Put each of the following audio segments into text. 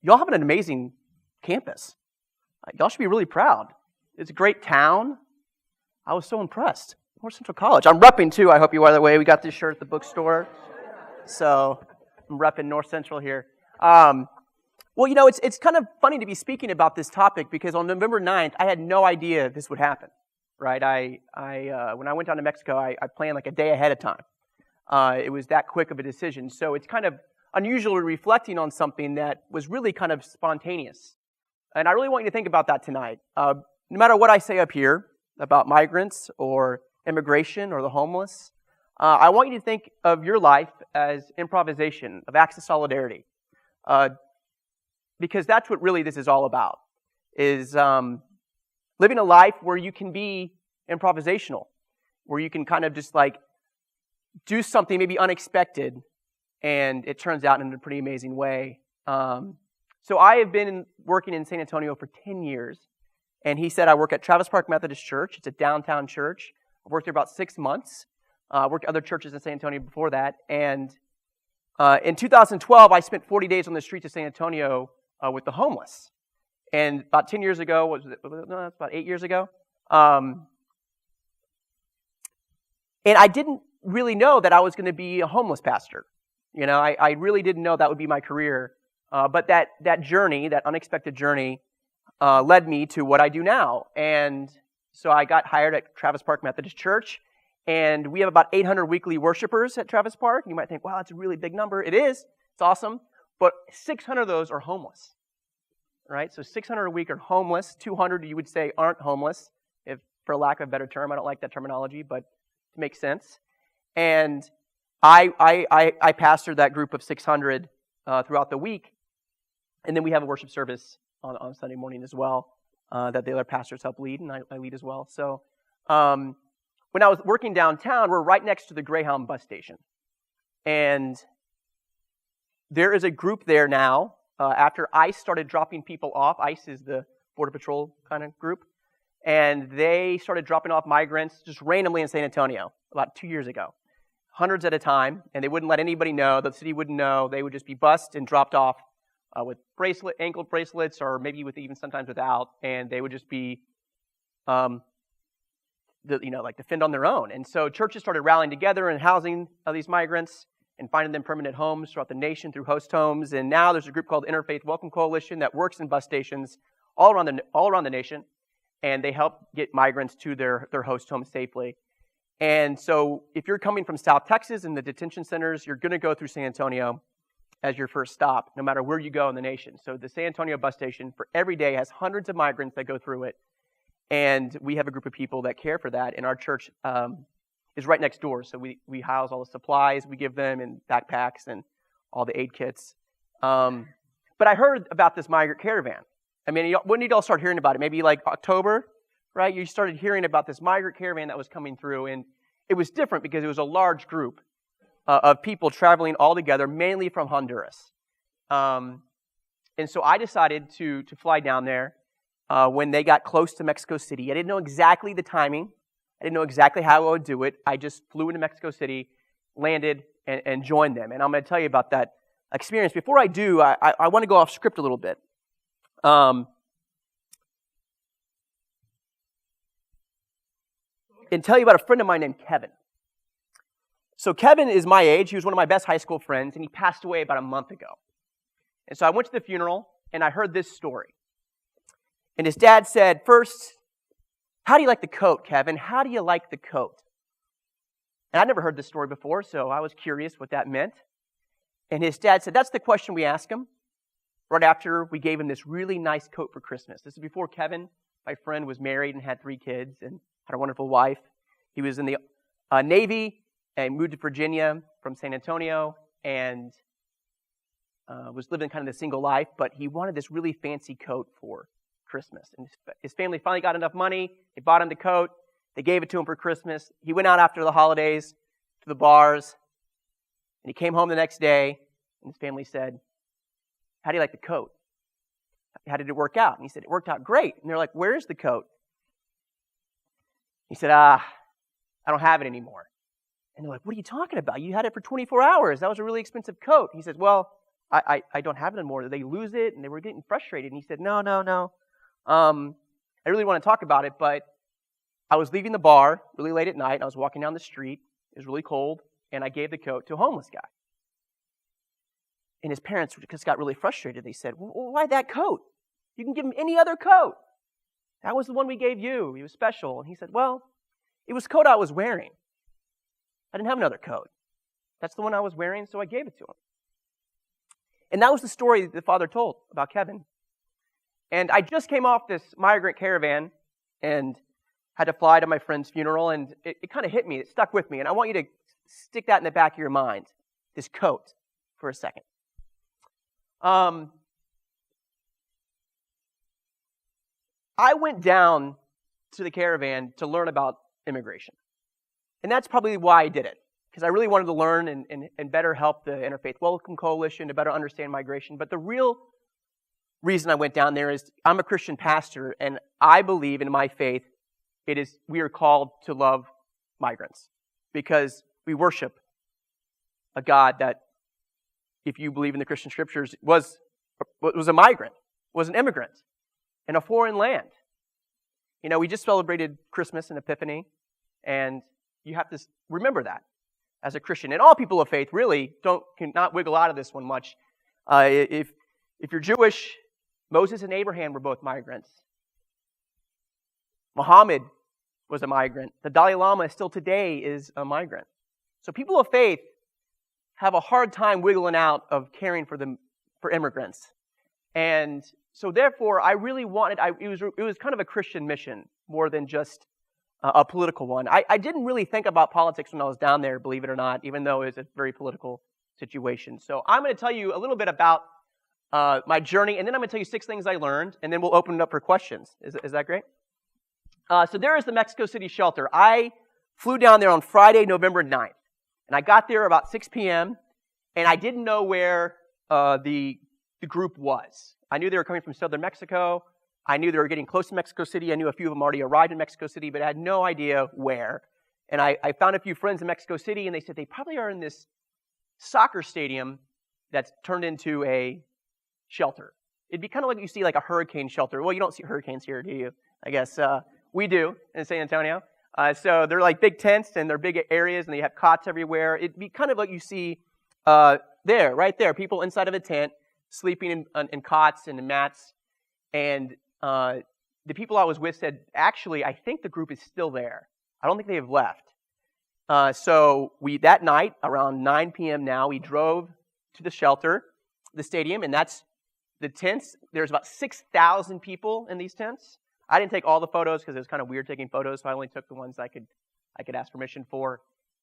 y'all have an amazing campus. Y'all should be really proud. It's a great town. I was so impressed. North Central College. I'm repping too. I hope you are that way. We got this shirt at the bookstore. So I'm repping North Central here. Well, it's kind of funny to be speaking about this topic because on November 9th, I had no idea this would happen, right? When I went down to Mexico, I planned like a day ahead of time. It was that quick of a decision. So it's kind of unusual reflecting on something that was really kind of spontaneous. And I really want you to think about that tonight. No matter what I say up here about migrants or immigration or the homeless, I want you to think of your life as improvisation, of acts of solidarity. Because that's what really this is all about, is living a life where you can be improvisational, where you can kind of just like do something maybe unexpected, and it turns out in a pretty amazing way. So I have been working in San Antonio for 10 years, and he said I work at Travis Park Methodist Church. It's a downtown church. I worked there about 6 months. I worked at other churches in San Antonio before that, and in 2012, I spent 40 days on the streets of San Antonio with the homeless. And about 10 years ago, that's about 8 years ago, and I didn't really know that I was going to be a homeless pastor. I really didn't know that would be my career. But that journey, that unexpected journey, led me to what I do now. And so I got hired at Travis Park Methodist Church, and we have about 800 weekly worshipers at Travis Park. You might think, wow, that's a really big number. It is. It's awesome. But 600 of those are homeless, right? So 600 a week are homeless. 200, you would say, aren't homeless, if for lack of a better term. I don't like that terminology, but it makes sense. And I pastor that group of 600 throughout the week. And then we have a worship service on Sunday morning as well that the other pastors help lead, and I lead as well. So when I was working downtown, we're right next to the Greyhound bus station. And there is a group there now. After ICE started dropping people off, ICE is the Border Patrol kind of group, and they started dropping off migrants just randomly in San Antonio about 2 years ago. Hundreds at a time, and they wouldn't let anybody know. The city wouldn't know. They would just be bussed and dropped off with ankle bracelets, or maybe with even sometimes without, and they would just be, defend on their own. And so churches started rallying together and housing these migrants and finding them permanent homes throughout the nation through host homes. And now there's a group called Interfaith Welcome Coalition that works in bus stations all around the nation, and they help get migrants to their host homes safely. And so if you're coming from South Texas and the detention centers, you're going to go through San Antonio as your first stop, no matter where you go in the nation. So the San Antonio bus station for every day has hundreds of migrants that go through it. And we have a group of people that care for that. And our church is right next door. So we house all the supplies we give them, and backpacks and all the aid kits. But I heard about this migrant caravan. I mean, when did y'all start hearing about it? Maybe like October, right? You started hearing about this migrant caravan that was coming through. And it was different because it was a large group of people traveling all together, mainly from Honduras. And so I decided to fly down there when they got close to Mexico City. I didn't know exactly the timing. I didn't know exactly how I would do it. I just flew into Mexico City, landed, and joined them. And I'm going to tell you about that experience. Before I do, I want to go off script a little bit. And tell you about a friend of mine named Kevin. So Kevin is my age. He was one of my best high school friends, and he passed away about a month ago. And so I went to the funeral, and I heard this story. And his dad said, first, how do you like the coat, Kevin? How do you like the coat? And I'd never heard this story before, so I was curious what that meant. And his dad said, that's the question we ask him right after we gave him this really nice coat for Christmas. This is before Kevin, my friend, was married and had 3 kids and had a wonderful wife. He was in the Navy and moved to Virginia from San Antonio and was living kind of the single life, but he wanted this really fancy coat for Christmas. And his family finally got enough money. They bought him the coat. They gave it to him for Christmas. He went out after the holidays to the bars, and he came home the next day, and his family said, how do you like the coat? How did it work out? And he said, it worked out great. And they're like, where's the coat? He said, I don't have it anymore. And they're like, what are you talking about? You had it for 24 hours. That was a really expensive coat. He says, well, I don't have it anymore. Did they lose it? And they were getting frustrated. And he said, no. I really want to talk about it, but I was leaving the bar really late at night. And I was walking down the street. It was really cold. And I gave the coat to a homeless guy. And his parents just got really frustrated. They said, well, why that coat? You can give him any other coat. That was the one we gave you. He was special. And he said, well, it was the coat I was wearing. I didn't have another coat. That's the one I was wearing, so I gave it to him. And that was the story that the father told about Kevin. And I just came off this migrant caravan and had to fly to my friend's funeral, and it kind of hit me. It stuck with me. And I want you to stick that in the back of your mind, this coat, for a second. I went down to the caravan to learn about immigration. And that's probably why I did it, because I really wanted to learn and better help the Interfaith Welcome Coalition to better understand migration. But the real reason I went down there is I'm a Christian pastor, and I believe in my faith we are called to love migrants because we worship a God that, if you believe in the Christian scriptures, was a migrant, was an immigrant in a foreign land. You know, we just celebrated Christmas and Epiphany, and you have to remember that as a Christian. And all people of faith really cannot wiggle out of this one much. If you're Jewish, Moses and Abraham were both migrants. Muhammad was a migrant. The Dalai Lama still today is a migrant. So people of faith have a hard time wiggling out of caring for immigrants. And so therefore, I really wanted, it was kind of a Christian mission more than just a political one. I didn't really think about politics when I was down there, believe it or not, even though it was a very political situation. So I'm going to tell you a little bit about my journey, and then I'm going to tell you 6 things I learned, and then we'll open it up for questions. Is that great? So there is the Mexico City shelter. I flew down there on Friday, November 9th, and I got there about 6 p.m., and I didn't know where the group was. I knew they were coming from southern Mexico. I knew they were getting close to Mexico City. I knew a few of them already arrived in Mexico City, but I had no idea where. And I found a few friends in Mexico City, and they said they probably are in this soccer stadium that's turned into a shelter. It'd be kind of like you see like a hurricane shelter. Well, you don't see hurricanes here, do you? I guess we do in San Antonio. So they're like big tents, and they're big areas, and they have cots everywhere. It'd be kind of like you see right there, people inside of a tent, sleeping in cots and in mats. And the people I was with said, actually, I think the group is still there. I don't think they have left. So that night, around 9 p.m. now, we drove to the shelter, the stadium, and that's the tents. There's about 6,000 people in these tents. I didn't take all the photos because it was kind of weird taking photos, so I only took the ones I could ask permission for.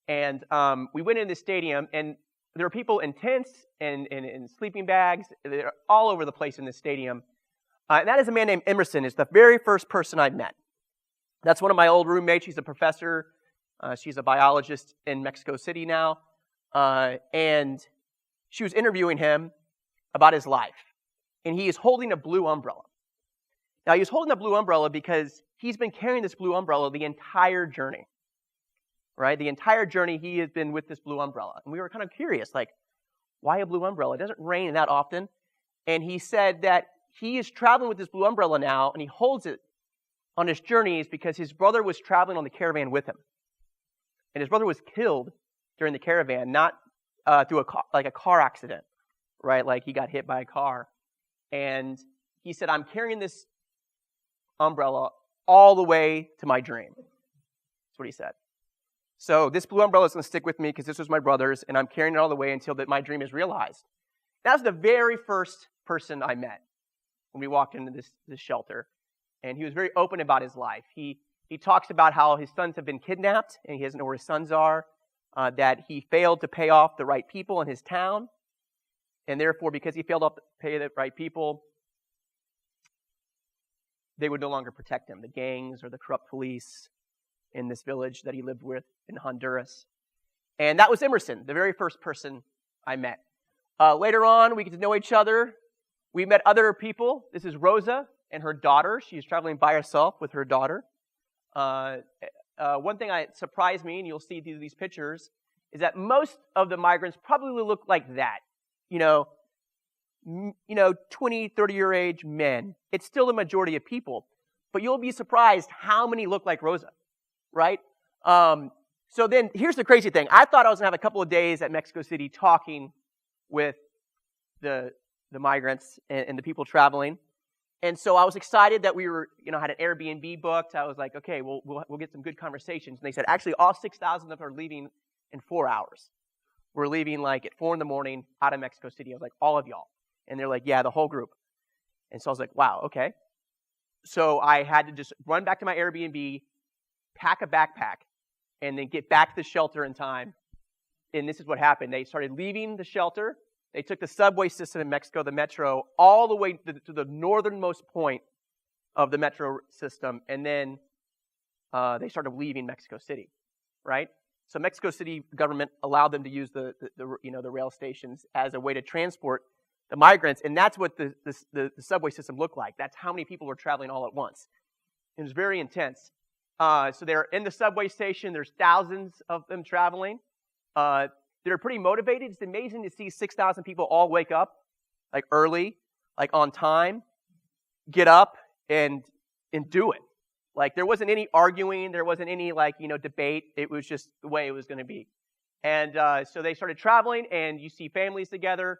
And we went in the stadium, and there were people in tents and in sleeping bags. They're all over the place in this stadium. And that is a man named Emerson. It's the very first person I met. That's one of my old roommates. She's a professor. She's a biologist in Mexico City now. And she was interviewing him about his life. And he is holding a blue umbrella. Now, he was holding a blue umbrella because he's been carrying this blue umbrella the entire journey. Right? The entire journey he has been with this blue umbrella. And we were kind of curious, like, why a blue umbrella? It doesn't rain that often. And he said that he is traveling with this blue umbrella now, and he holds it on his journeys because his brother was traveling on the caravan with him. And his brother was killed during the caravan, not through a car accident, right? Like he got hit by a car. And he said, I'm carrying this umbrella all the way to my dream. That's what he said. So this blue umbrella is going to stick with me because this was my brother's, and I'm carrying it all the way until that my dream is realized. That was the very first person I met when we walked into this shelter. And he was very open about his life. He talks about how his sons have been kidnapped, and he doesn't know where his sons are, that he failed to pay off the right people in his town, and therefore, because he failed to pay the right people, they would no longer protect him, the gangs or the corrupt police in this village that he lived with in Honduras. And that was Emerson, the very first person I met. Later on, we get to know each other. We met other people. This is Rosa and her daughter. She's traveling by herself with her daughter. One thing that surprised me, and you'll see these pictures, is that most of the migrants probably look like that. You know, 20, 30-year age men. It's still the majority of people. But you'll be surprised how many look like Rosa, right? So then here's the crazy thing. I thought I was going to have a couple of days at Mexico City talking with the migrants and the people traveling. And so I was excited that we were, had an Airbnb booked. I was like, okay, we'll get some good conversations. And they said, actually, all 6,000 of them are leaving in 4 hours. We're leaving like at 4 a.m. out of Mexico City. I was like, all of y'all. And they're like, yeah, the whole group. And so I was like, wow, okay. So I had to just run back to my Airbnb, pack a backpack, and then get back to the shelter in time. And this is what happened. They started leaving the shelter. They took the subway system in Mexico, the metro, all the way to the northernmost point of the metro system. And then they started leaving Mexico City, right? So Mexico City government allowed them to use the rail stations as a way to transport the migrants. And that's what the subway system looked like. That's how many people were traveling all at once. It was very intense. So they're in the subway station. There's thousands of them traveling. They're pretty motivated. It's amazing to see 6,000 people all wake up, like early, like on time, get up and do it. Like there wasn't any arguing. There wasn't any debate. It was just the way it was going to be. And so they started traveling, and you see families together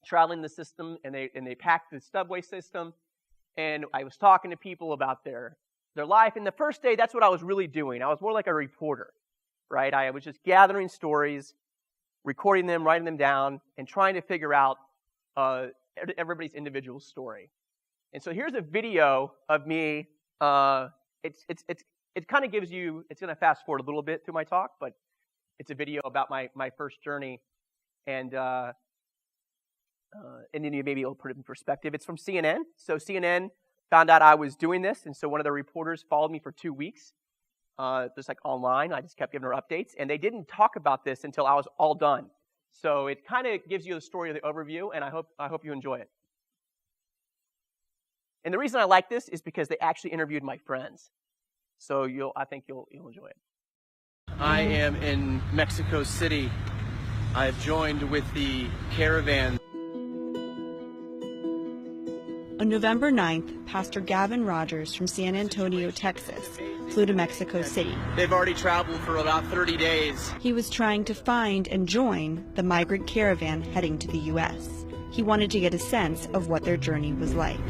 traveling the system, and they packed the subway system. And I was talking to people about their life. And the first day, that's what I was really doing. I was more like a reporter, right? I was just gathering stories, recording them, writing them down, and trying to figure out everybody's individual story. And so here's a video of me. It kind of gives you. It's going to fast forward a little bit through my talk, but it's a video about my first journey, and then maybe it'll put it in perspective. It's from CNN. So CNN found out I was doing this, and so one of the reporters followed me for 2 weeks. Just like online. I just kept giving her updates, and they didn't talk about this until I was all done. So it kind of gives you the story of the overview, and I hope you enjoy it. And the reason I like this is because they actually interviewed my friends. So I think you'll enjoy it. I am in Mexico City. I've joined with the caravan. On November 9th, Pastor Gavin Rogers from San Antonio, Texas, flew to Mexico City. They've already traveled for about 30 days. He was trying to find and join the migrant caravan heading to the U.S. He wanted to get a sense of what their journey was like.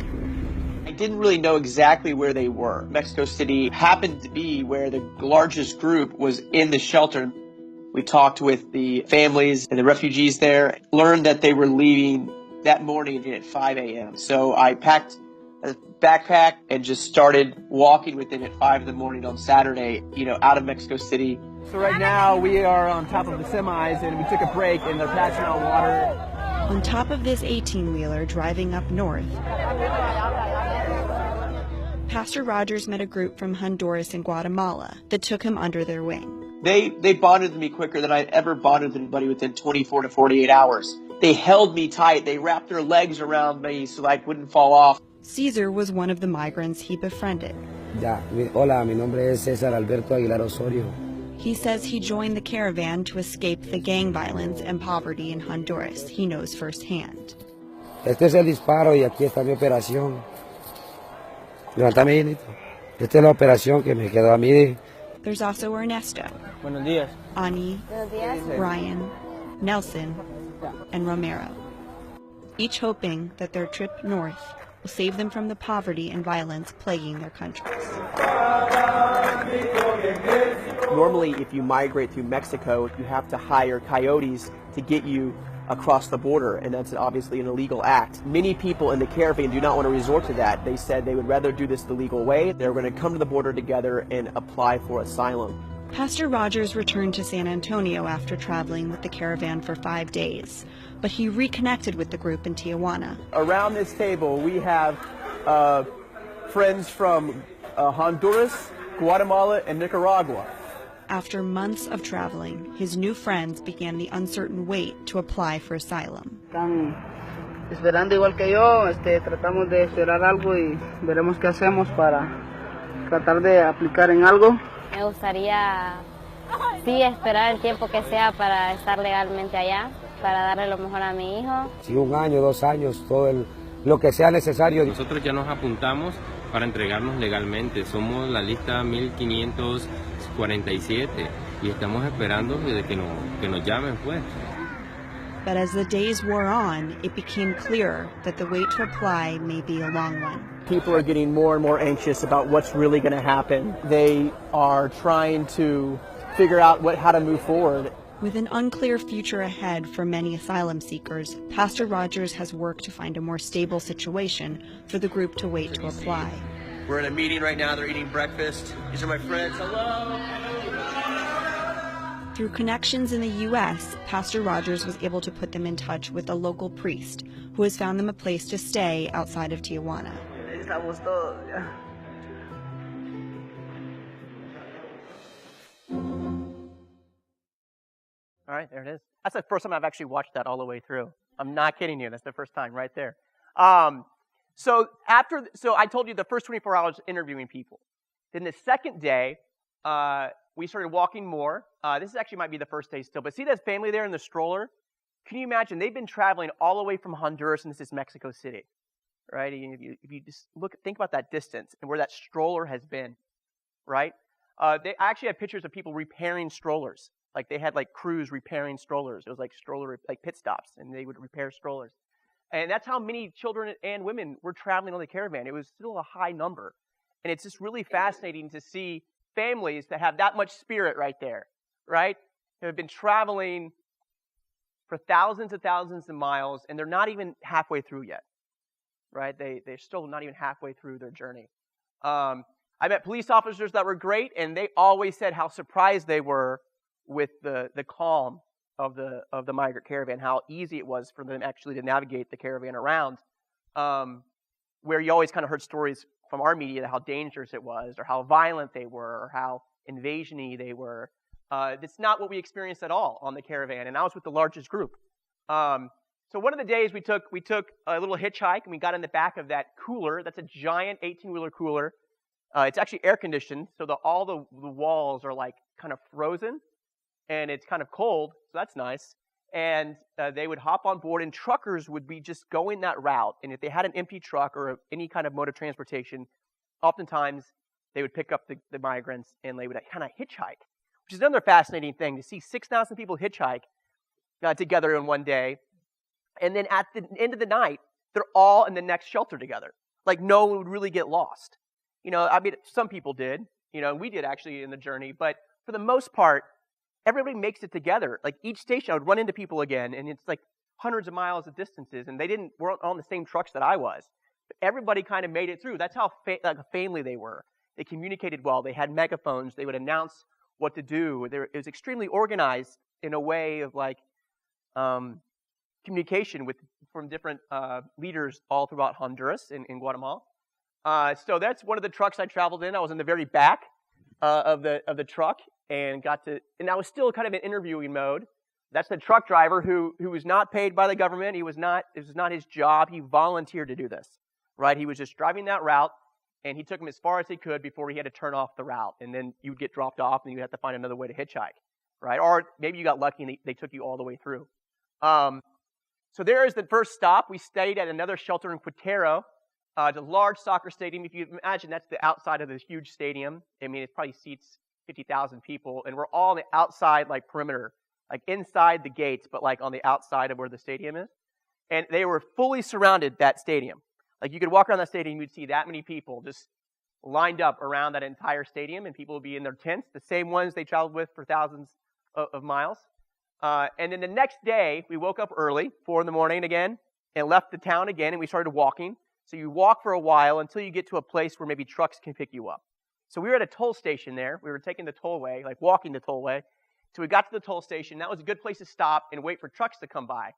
I didn't really know exactly where they were. Mexico City happened to be where the largest group was in the shelter. We talked with the families and the refugees there, learned that they were leaving that morning at 5 a.m. So I packed a backpack and just started walking with them at 5 in the morning on Saturday, out of Mexico City. So right now we are on top of the semis, and we took a break, and they're passing out water. On top of this 18-wheeler driving up north, Pastor Rogers met a group from Honduras and Guatemala that took him under their wing. They bonded with me quicker than I'd ever bonded with anybody within 24 to 48 hours. They held me tight. They wrapped their legs around me so I wouldn't fall off. Caesar was one of the migrants he befriended. Hola, mi nombre es César Alberto Aguilar Osorio. He says he joined the caravan to escape the gang violence and poverty in Honduras. He knows firsthand. Este es el disparo y aquí está mi operación. Levántame, Nito. Esta es la operación que me quedó a mí. There's also Ernesto, Buenos días. Ani, Ryan, Nelson, and Romero, each hoping that their trip north will save them from the poverty and violence plaguing their countries. Normally, if you migrate through Mexico, you have to hire coyotes to get you across the border, and that's obviously an illegal act. Many people in the caravan do not want to resort to that. They said they would rather do this the legal way. They're going to come to the border together and apply for asylum. Pastor Rogers returned to San Antonio after traveling with the caravan for 5 days, but he reconnected with the group in Tijuana. Around this table, we have friends from Honduras, Guatemala, and Nicaragua. After months of traveling, his new friends began the uncertain wait to apply for asylum. Están esperando igual que yo, tratamos de esperar algo y veremos qué hacemos para tratar de aplicar en algo. Me gustaría, sí, esperar el tiempo que sea para estar legalmente allá. para darle lo mejor a mi hijo. Si 1 año, 2 años, lo que sea necesario. Nosotros ya nos apuntamos para entregarnos legalmente. Somos la lista 1547 y estamos esperando desde que nos llamen, pues. But as the days wore on, it became clearer that the wait to apply may be a long one. People are getting more and more anxious about what's really going to happen. They are trying to figure out how to move forward. With an unclear future ahead for many asylum seekers, Pastor Rogers has worked to find a more stable situation for the group to wait to apply. We're in a meeting right now. They're eating breakfast. These are my friends. Hello. Through connections in the U.S., Pastor Rogers was able to put them in touch with a local priest who has found them a place to stay outside of Tijuana. Estamos todos ya. All right, there it is. That's the first time I've actually watched that all the way through. I'm not kidding you. That's the first time right there. So I told you the first 24 hours interviewing people. Then the second day, we started walking more. This actually might be the first day still. But see that family there in the stroller? Can you imagine? They've been traveling all the way from Honduras, and this is Mexico City, right? If you just think about that distance and where that stroller has been, right? They actually had pictures of people repairing strollers. Like they had like crews repairing strollers. It was like like pit stops, and they would repair strollers. And that's how many children and women were traveling on the caravan. It was still a high number. And it's just really fascinating to see families that have that much spirit right there, right? They have been traveling for thousands and thousands of miles, and they're not even halfway through yet, right? They're still not even halfway through their journey. I met police officers that were great, and they always said how surprised they were with the calm of the migrant caravan, how easy it was for them actually to navigate the caravan around, where you always kind of heard stories from our media how dangerous it was, or how violent they were, or how invasion-y they were. That's not what we experienced at all on the caravan, and I was with the largest group. So one of the days we took a little hitchhike, and we got in the back of that cooler. That's a giant 18-wheeler cooler. It's actually air-conditioned, so all the walls are like kind of frozen, and it's kind of cold, so that's nice. And they would hop on board, and truckers would be just going that route. And if they had an empty truck or any kind of mode of transportation, oftentimes they would pick up the migrants, and they would kind of hitchhike, which is another fascinating thing to see 6,000 people hitchhike together in one day. And then at the end of the night, they're all in the next shelter together. Like no one would really get lost. I mean, some people did, and we did actually in the journey, but for the most part, everybody makes it together. Like each station, I would run into people again, and it's like hundreds of miles of distances, and they weren't on the same trucks that I was. But everybody kind of made it through. That's how like a family they were. They communicated well. They had megaphones. They would announce what to do. It was extremely organized in a way of like communication from different leaders all throughout Honduras and Guatemala. So that's one of the trucks I traveled in. I was in the very back of the truck, and I was still kind of in interviewing mode. That's the truck driver who was not paid by the government. It was not his job. He volunteered to do this, right? He was just driving that route, and he took him as far as he could before he had to turn off the route, and then you would get dropped off, and you had to find another way to hitchhike, right? Or maybe you got lucky and they took you all the way through. So there is the first stop. We stayed at another shelter in Quintero. It's a large soccer stadium. If you imagine, that's the outside of this huge stadium. I mean, it probably seats 50,000 people, and we're all on the outside, like perimeter, like inside the gates, but like on the outside of where the stadium is. And they were fully surrounded, that stadium. Like you could walk around that stadium, you'd see that many people just lined up around that entire stadium, and people would be in their tents, the same ones they traveled with for thousands of miles. And then the next day, we woke up early, 4 a.m. again, and left the town again, and we started walking. So you walk for a while until you get to a place where maybe trucks can pick you up. So we were at a toll station there. We were taking the tollway, like walking the tollway. So we got to the toll station. That was a good place to stop and wait for trucks to come by.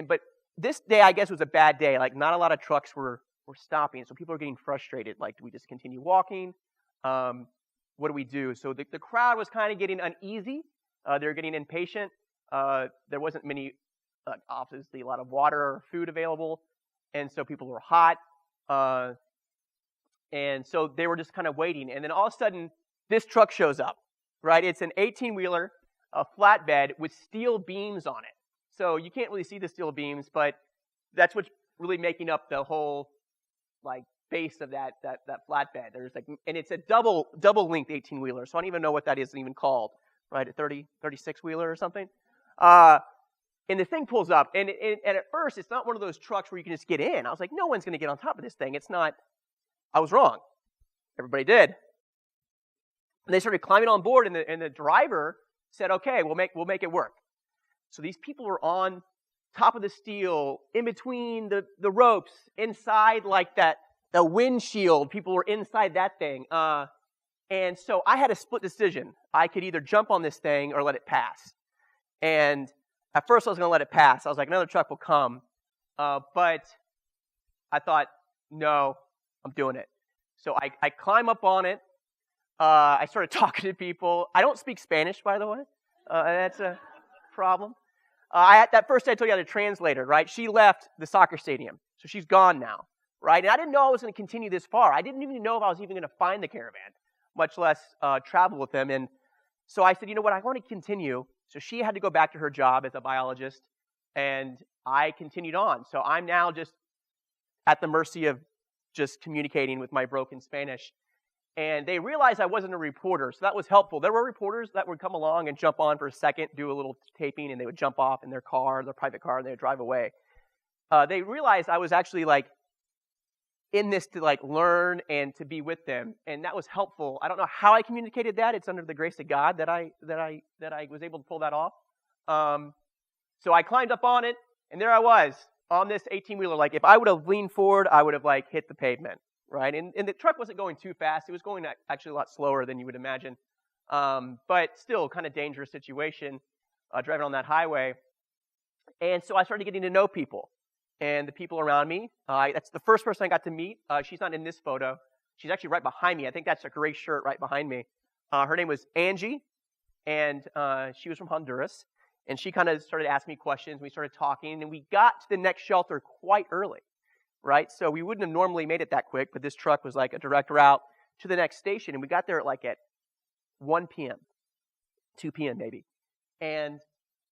But this day, I guess, was a bad day. Like not a lot of trucks were stopping. So people were getting frustrated. Like, do we just continue walking? What do we do? So the crowd was kind of getting uneasy. They were getting impatient. There wasn't many, obviously, a lot of water or food available. And so people were hot. And so they were just kind of waiting. And then all of a sudden, this truck shows up, right? It's an 18-wheeler, a flatbed with steel beams on it. So you can't really see the steel beams, but that's what's really making up the whole like base of that flatbed. There's like, and it's a double length 18-wheeler. So I don't even know what that is even called, right? A 36-wheeler or something. And the thing pulls up, and at first it's not one of those trucks where you can just get in. I was like, no one's going to get on top of this thing. It's not. I was wrong. Everybody did. And they started climbing on board, and the driver said, "Okay, we'll make it work." So these people were on top of the steel, in between the ropes, inside like the windshield. People were inside that thing. And so I had a split decision. I could either jump on this thing or let it pass. And at first I was going to let it pass. I was like, another truck will come. But I thought, no, I'm doing it. So I climb up on it. I started talking to people. I don't speak Spanish, by the way. That's a problem. That first day I told you I had a translator, right? She left the soccer stadium. So she's gone now, right? And I didn't know I was going to continue this far. I didn't even know if I was even going to find the caravan, much less travel with them. And so I said, you know what, I want to continue. So she had to go back to her job as a biologist, and I continued on. So I'm now just at the mercy of just communicating with my broken Spanish. And they realized I wasn't a reporter, so that was helpful. There were reporters that would come along and jump on for a second, do a little taping, and they would jump off in their car, their private car, and they would drive away. They realized I was actually like in this to like learn and to be with them, and that was helpful. I don't know how I communicated that. It's under the grace of God that I was able to pull that off. So I climbed up on it, and there I was on this 18-wheeler. Like if I would have leaned forward, I would have like hit the pavement, right? And the truck wasn't going too fast. It was going actually a lot slower than you would imagine, but still kind of dangerous situation driving on that highway. And so I started getting to know people. And the people around me, that's the first person I got to meet. She's not in this photo. She's actually right behind me. I think that's a gray shirt right behind me. Her name was Angie, and she was from Honduras. And she kind of started asking me questions. We started talking, and we got to the next shelter quite early, right? So we wouldn't have normally made it that quick, but this truck was like a direct route to the next station. And we got there at 1 p.m., 2 p.m. maybe. And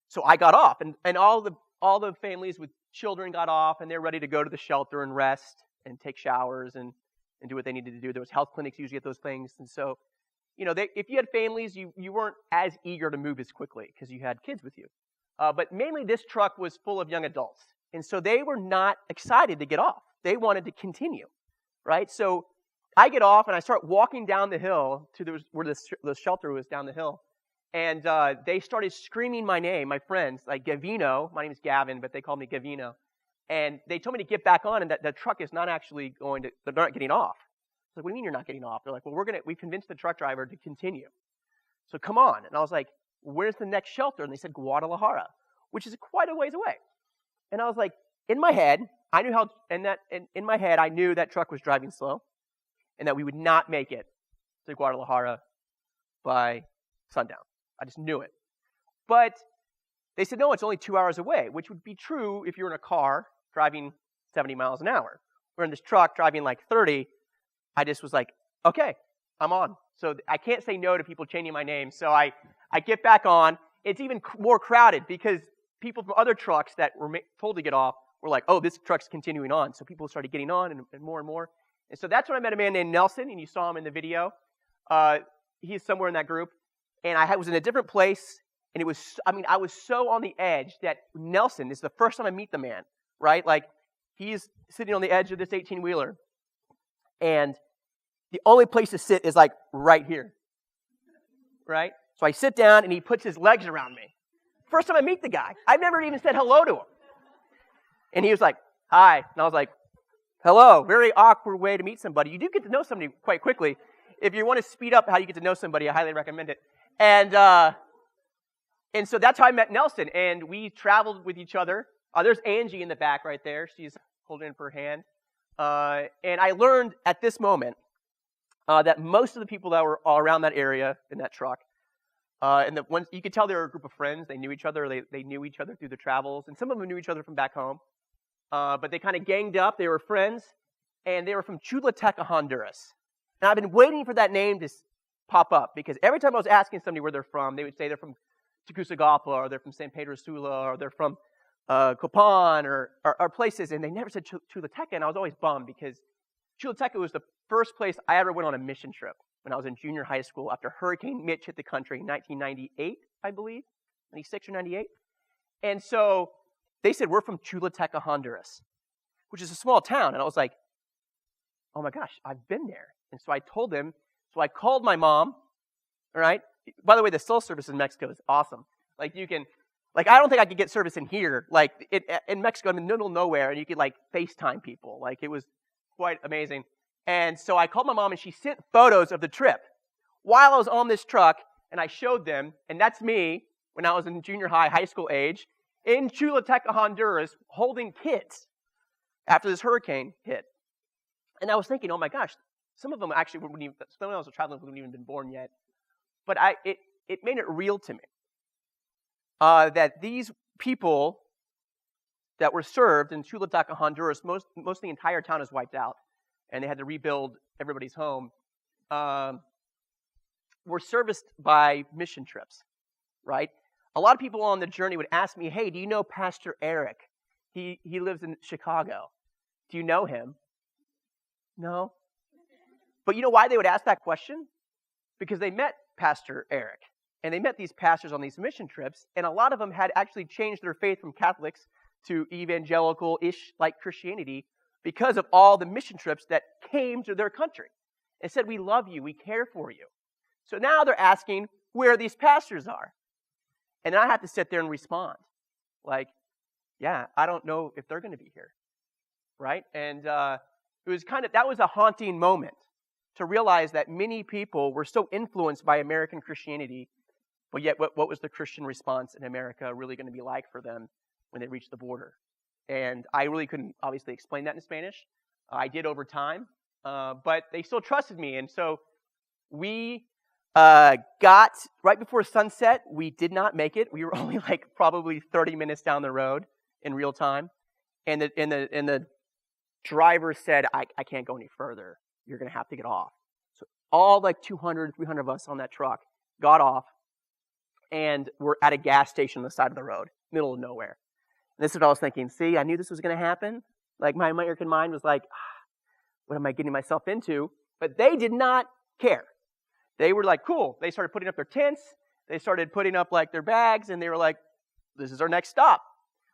so I got off, and all the families with children got off, and they're ready to go to the shelter and rest and take showers and do what they needed to do. There was health clinics usually at those things. And so, you know, if you had families, you weren't as eager to move as quickly because you had kids with you. But mainly this truck was full of young adults. And so they were not excited to get off. They wanted to continue, right? So I get off, and I start walking down the hill to where the shelter was down the hill. And they started screaming my name, my friends, like Gavino. My name is Gavin, but they call me Gavino. And they told me to get back on, and that the truck is not actually they're not getting off. I was like, what do you mean you're not getting off? They're like, well, we convinced the truck driver to continue. So come on. And I was like, where's the next shelter? And they said Guadalajara, which is quite a ways away. And I was like, in my head, I knew in my head, I knew that truck was driving slow and that we would not make it to Guadalajara by sundown. I just knew it. But they said, no, it's only 2 hours away, which would be true if you're in a car driving 70 miles an hour. We're in this truck driving like 30. I just was like, okay, I'm on. So I can't say no to people changing my name. So I get back on. It's even more crowded because people from other trucks that were told to get off were like, oh, this truck's continuing on. So people started getting on and more and more. And so that's when I met a man named Nelson, and you saw him in the video. He's somewhere in that group. And I was in a different place, and I was so on the edge that Nelson, this is the first time I meet the man, right? Like, he's sitting on the edge of this 18-wheeler, and the only place to sit is like right here, right? So I sit down, and he puts his legs around me. First time I meet the guy. I've never even said hello to him. And he was like, hi. And I was like, hello. Very awkward way to meet somebody. You do get to know somebody quite quickly. If you want to speed up how you get to know somebody, I highly recommend it. And so that's how I met Nelson, and we traveled with each other. There's Angie in the back right there. She's holding in for her hand. And I learned at this moment that most of the people that were all around that area in that truck, and the ones you could tell they were a group of friends. They knew each other. They knew each other through the travels, and some of them knew each other from back home. But they kind of ganged up. They were friends, and they were from Chulateca, Honduras. And I've been waiting for that name to pop up, because every time I was asking somebody where they're from, they would say they're from Tegucigalpa, or they're from San Pedro Sula, or they're from Copan or places, and they never said Choluteca, and I was always bummed because Choluteca was the first place I ever went on a mission trip when I was in junior high school after Hurricane Mitch hit the country in 1998, I believe, 96 or 98. And so they said, we're from Choluteca, Honduras, which is a small town. And I was like, oh my gosh, I've been there. And so I told them, so I called my mom, all right? By the way, the cell service in Mexico is awesome. Like you can, like I don't think I could get service in here. Like in Mexico, I'm in the middle of nowhere, and you could like FaceTime people. Like it was quite amazing. And so I called my mom, and she sent photos of the trip while I was on this truck, and I showed them, and that's me when I was in junior high, high school age, in Choluteca, Honduras, holding kids after this hurricane hit. And I was thinking, oh my gosh, some of them actually wouldn't even, some of those travelers wouldn't even been born yet. But it made it real to me that these people that were served in Choluteca, Honduras, most of the entire town is wiped out, and they had to rebuild everybody's home, were serviced by mission trips, right? A lot of people on the journey would ask me, hey, do you know Pastor Eric? He lives in Chicago. Do you know him? No. But you know why they would ask that question? Because they met Pastor Eric, and they met these pastors on these mission trips, and a lot of them had actually changed their faith from Catholics to evangelical-ish like Christianity because of all the mission trips that came to their country and said, we love you, we care for you. So now they're asking where these pastors are. And I have to sit there and respond. Like, yeah, I don't know if they're going to be here. Right? And it was that was a haunting moment to realize that many people were so influenced by American Christianity, but yet what was the Christian response in America really going to be like for them when they reached the border? And I really couldn't obviously explain that in Spanish. I did over time, but they still trusted me. And so we got right before sunset. We did not make it. We were only like probably 30 minutes down the road in real time. And the driver said, I can't go any further. You're going to have to get off. So all like 200, 300 of us on that truck got off, and we're at a gas station on the side of the road, middle of nowhere. And this is what I was thinking. See, I knew this was going to happen. Like my American mind was like, what am I getting myself into? But they did not care. They were like, cool. They started putting up their tents. They started putting up like their bags, and they were like, this is our next stop.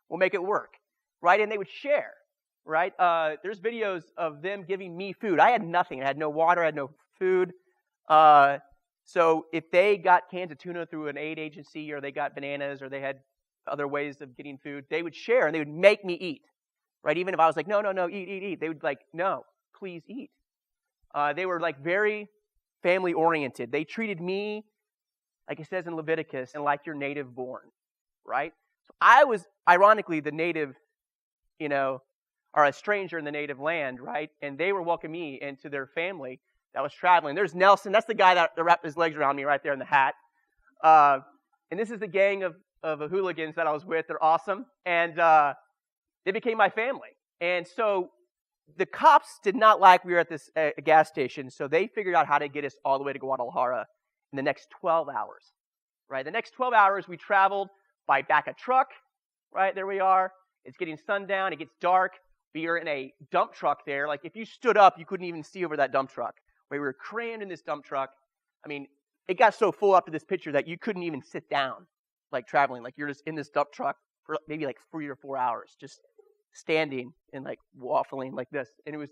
We'll make it work. Right? And they would share. Right? There's videos of them giving me food. I had nothing. I had no water. I had no food. So if they got cans of tuna through an aid agency, or they got bananas, or they had other ways of getting food, they would share, and they would make me eat. Right? Even if I was like, no, eat. They would like, no, please eat. They were like very family oriented. They treated me, like it says in Leviticus, and like your native born. Right? So I was ironically the native, or a stranger in the native land, right? And they were welcoming me into their family that was traveling. There's Nelson. That's the guy that wrapped his legs around me right there in the hat. And this is the gang of hooligans that I was with. They're awesome. And they became my family. And so the cops did not like we were at this gas station, so they figured out how to get us all the way to Guadalajara in the next 12 hours. Right? The next 12 hours, we traveled by back a truck. Right? There we are. It's getting sundown. It gets dark. We were in a dump truck there. Like, if you stood up, you couldn't even see over that dump truck. We were crammed in this dump truck. I mean, it got so full after this picture that you couldn't even sit down, like, traveling. Like, you're just in this dump truck for maybe, like, 3 or 4 hours, just standing and, like, waffling like this. And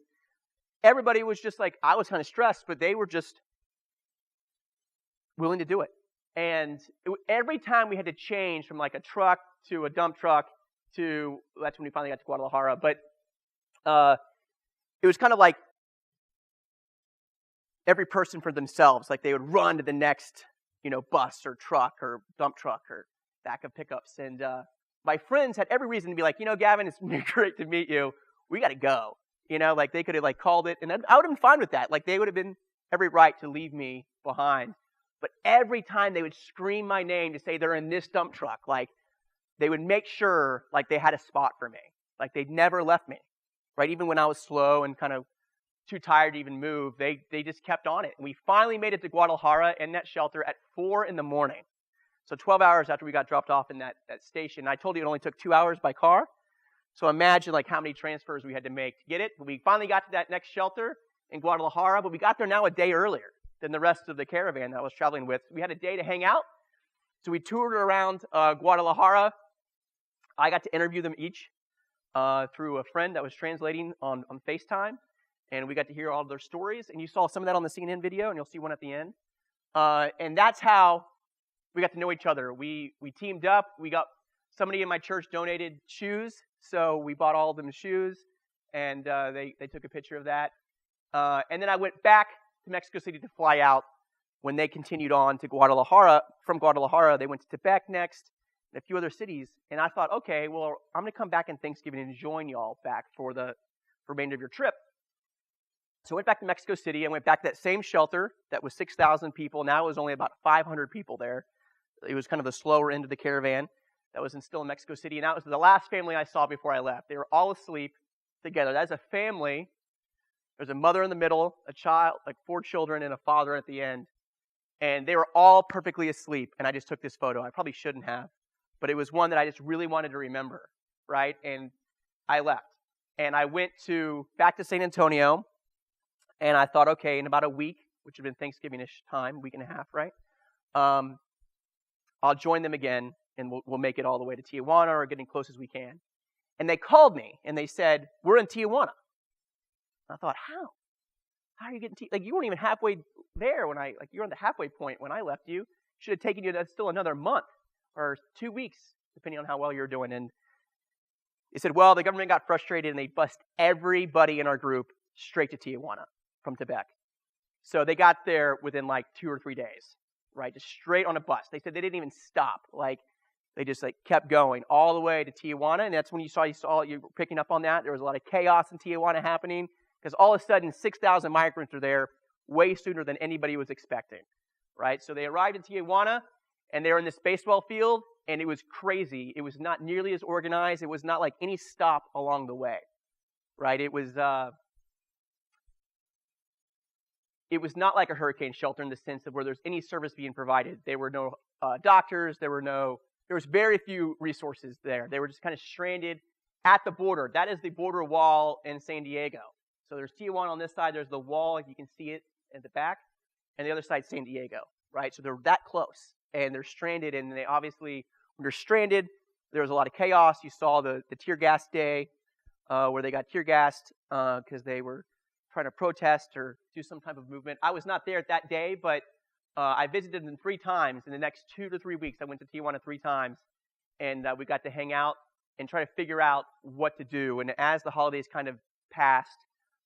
everybody was just like, I was kind of stressed, but they were just willing to do it. And every time we had to change from, like, a truck to a dump truck that's when we finally got to Guadalajara. But it was kind of like every person for themselves. Like they would run to the next, bus or truck or dump truck or back of pickups. And my friends had every reason to be like, Gavin, it's great to meet you. We got to go. Like they could have like called it, and I would have been fine with that. Like they would have been every right to leave me behind. But every time they would scream my name to say they're in this dump truck, like they would make sure like they had a spot for me. Like they'd never left me. Right? Even when I was slow and kind of too tired to even move, they just kept on it. And we finally made it to Guadalajara in that shelter at 4 a.m. So 12 hours after we got dropped off in that station. I told you it only took 2 hours by car. So imagine like how many transfers we had to make to get it. But we finally got to that next shelter in Guadalajara, but we got there now a day earlier than the rest of the caravan that I was traveling with. We had a day to hang out. So we toured around Guadalajara. I got to interview them each through a friend that was translating on FaceTime. And we got to hear all of their stories. And you saw some of that on the CNN video, and you'll see one at the end. And that's how we got to know each other. We teamed up. We got somebody in my church donated shoes. So we bought all of them shoes. And they took a picture of that. And then I went back to Mexico City to fly out when they continued on to Guadalajara. From Guadalajara, they went to Tepec next and a few other cities. And I thought, okay, well, I'm going to come back in Thanksgiving and join y'all back for the remainder of your trip. So I went back to Mexico City. I went back to that same shelter that was 6,000 people. Now it was only about 500 people there. It was kind of the slower end of the caravan that was still in Mexico City. And that was the last family I saw before I left. They were all asleep together. That's a family. There's a mother in the middle, a child, like 4 children, and a father at the end. And they were all perfectly asleep. And I just took this photo. I probably shouldn't have. But it was one that I just really wanted to remember, right? And I left. And I went back to San Antonio. And I thought, okay, in about a week, which had been Thanksgiving-ish time, week and a half, right? I'll join them again, and we'll make it all the way to Tijuana or getting close as we can. And they called me, and they said, we're in Tijuana. I thought, how? How are you getting like you weren't even halfway there when you're on the halfway point when I left you. Should have taken you still another month or 2 weeks, depending on how well you're doing. And they said, well, the government got frustrated and they bussed everybody in our group straight to Tijuana from Tepec. So they got there within like 2 or 3 days, right? Just straight on a bus. They said they didn't even stop. They just kept going all the way to Tijuana. And that's when you were picking up on that. There was a lot of chaos in Tijuana happening. Because all of a sudden, 6,000 migrants are there way sooner than anybody was expecting, right? So they arrived in Tijuana, and they were in this baseball field, and it was crazy. It was not nearly as organized. It was not like any stop along the way, right? It was not like a hurricane shelter in the sense of where there's any service being provided. There were no doctors. There was very few resources there. They were just kind of stranded at the border. That is the border wall in San Diego. So there's Tijuana on this side. There's the wall. You can see it at the back. And the other side's San Diego, right? So they're that close. And they're stranded. And they obviously, when they're stranded, there was a lot of chaos. You saw the tear gas day where they got tear gassed because they were trying to protest or do some type of movement. I was not there that day, but I visited them 3 times. In the next 2 to 3 weeks, I went to Tijuana 3 times. And we got to hang out and try to figure out what to do. And as the holidays kind of passed,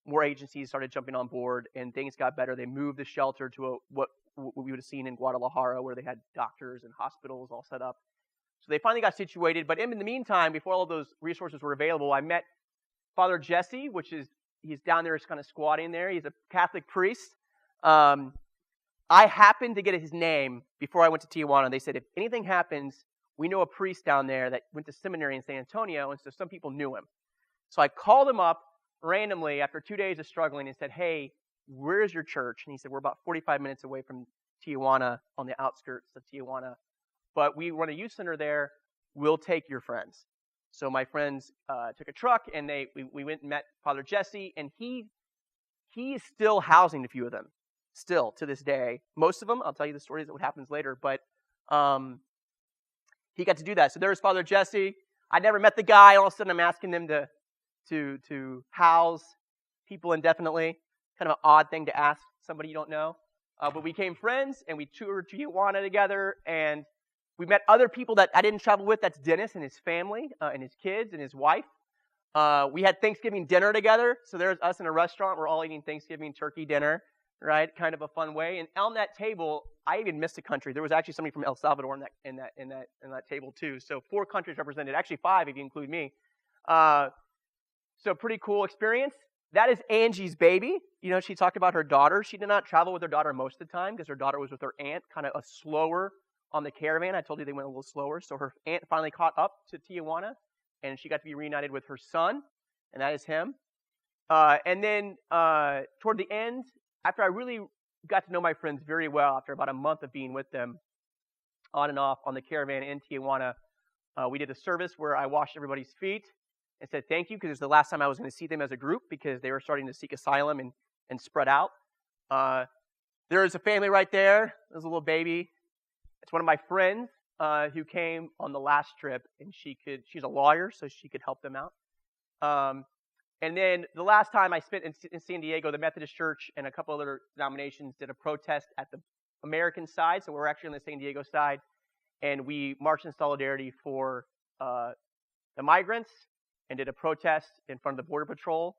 more agencies started jumping on board, and things got better. They moved the shelter to what we would have seen in Guadalajara, where they had doctors and hospitals all set up. So they finally got situated. But in the meantime, before all of those resources were available, I met Father Jesse, he's down there, kind of squatting there. He's a Catholic priest. I happened to get his name before I went to Tijuana. They said, if anything happens, we know a priest down there that went to seminary in San Antonio, and so some people knew him. So I called him up randomly after 2 days of struggling and said, hey, where's your church? And he said, we're about 45 minutes away from Tijuana, on the outskirts of Tijuana. But we run a youth center there. We'll take your friends. So my friends took a truck, and we went and met Father Jesse, and he is still housing a few of them, still to this day. Most of them, I'll tell you the stories of what happens later, but he got to do that. So there's Father Jesse. I never met the guy. All of a sudden, I'm asking them to house people indefinitely. Kind of an odd thing to ask somebody you don't know. But we became friends, and we toured Tijuana together, and we met other people that I didn't travel with. That's Dennis and his family, and his kids, and his wife. We had Thanksgiving dinner together. So there's us in a restaurant. We're all eating Thanksgiving turkey dinner, right? Kind of a fun way. And on that table, I even missed a country. There was actually somebody from El Salvador in that table too. So 4 countries represented. Actually 5 if you include me. So pretty cool experience. That is Angie's baby. She talked about her daughter. She did not travel with her daughter most of the time because her daughter was with her aunt, kind of a slower on the caravan. I told you they went a little slower. So her aunt finally caught up to Tijuana, and she got to be reunited with her son, and that is him. And then toward the end, after I really got to know my friends very well, after about a month of being with them, on and off on the caravan in Tijuana. We did a service where I washed everybody's feet and said thank you, because it was the last time I was going to see them as a group, because they were starting to seek asylum and spread out. There's a family right there. There's a little baby. It's one of my friends who came on the last trip, and she's a lawyer, so she could help them out. And then the last time I spent in San Diego, the Methodist Church and a couple other denominations did a protest at the American side, so we're actually on the San Diego side, and we marched in solidarity for the migrants and did a protest in front of the Border Patrol.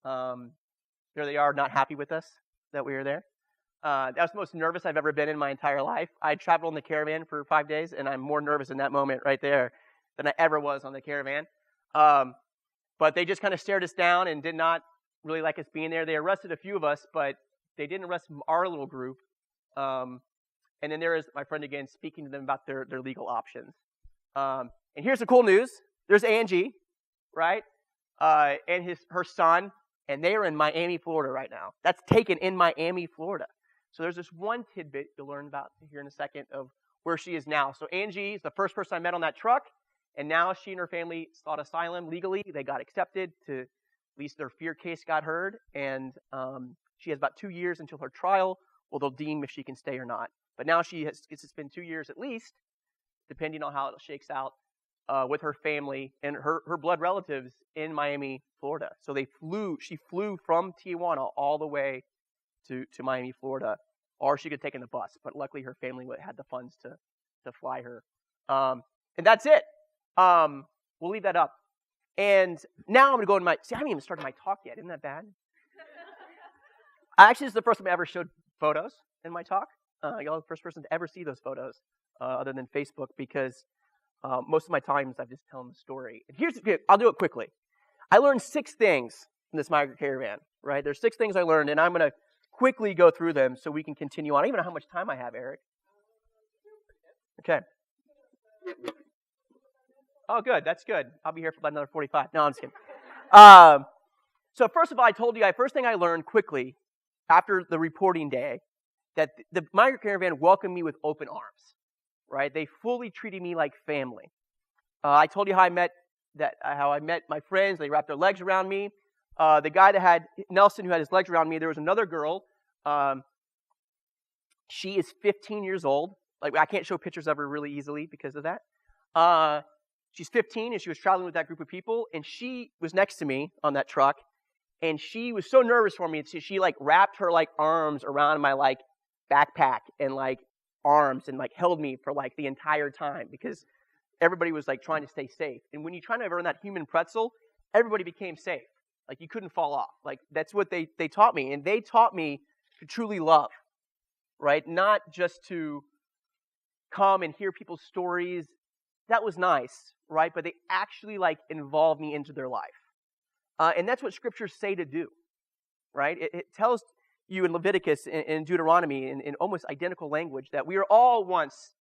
There they are, not happy with us that we were there. That was the most nervous I've ever been in my entire life. I traveled in the caravan for 5 days, and I'm more nervous in that moment right there than I ever was on the caravan. But they just kind of stared us down and did not really like us being there. They arrested a few of us, but they didn't arrest our little group. And then there is my friend again speaking to them about their legal options. And here's the cool news. There's Angie, right? And her son, and they are in Miami, Florida right now. That's taken in Miami, Florida. So there's this one tidbit you'll learn about here in a second of where she is now. So Angie is the first person I met on that truck. And now she and her family sought asylum legally. They got accepted to, at least their fear case got heard. And she has about 2 years until her trial. Well, they'll deem if she can stay or not. But now she gets to spend 2 years at least, depending on how it shakes out, with her family and her blood relatives in Miami, Florida. So she flew from Tijuana all the way to Miami, Florida. Or she could have taken the bus. But luckily her family had the funds to fly her. And that's it. We'll leave that up. And now I'm going to go I haven't even started my talk yet. Isn't that bad? Actually, this is the first time I ever showed photos in my talk. Y'all are the first person to ever see those photos, other than Facebook, because most of my times I've just telling the story. And I'll do it quickly. I learned 6 things in this migrant caravan, right? There's 6 things I learned, and I'm going to quickly go through them so we can continue on. I don't even know how much time I have, Eric. Okay. Oh, good. That's good. I'll be here for about another 45. No, I'm just kidding. So first of all, I told you, first thing I learned quickly after the reporting day, that the migrant caravan welcomed me with open arms, right? They fully treated me like family. I told you how I met my friends. They wrapped their legs around me. The guy that had Nelson, who had his legs around me, there was another girl. She is 15 years old. Like, I can't show pictures of her really easily because of that. She's 15, and she was traveling with that group of people, and she was next to me on that truck, and she was so nervous for me, so she, wrapped her, arms around my, backpack and, arms and, held me for, the entire time, because everybody was, trying to stay safe. And when you try to earn that human pretzel, everybody became safe. You couldn't fall off. That's what they taught me, and they taught me to truly love, right? Not just to come and hear people's stories. That was nice, right? But they actually involve me into their life. And that's what scriptures say to do, right? It tells you in Leviticus and Deuteronomy in almost identical language that we are all once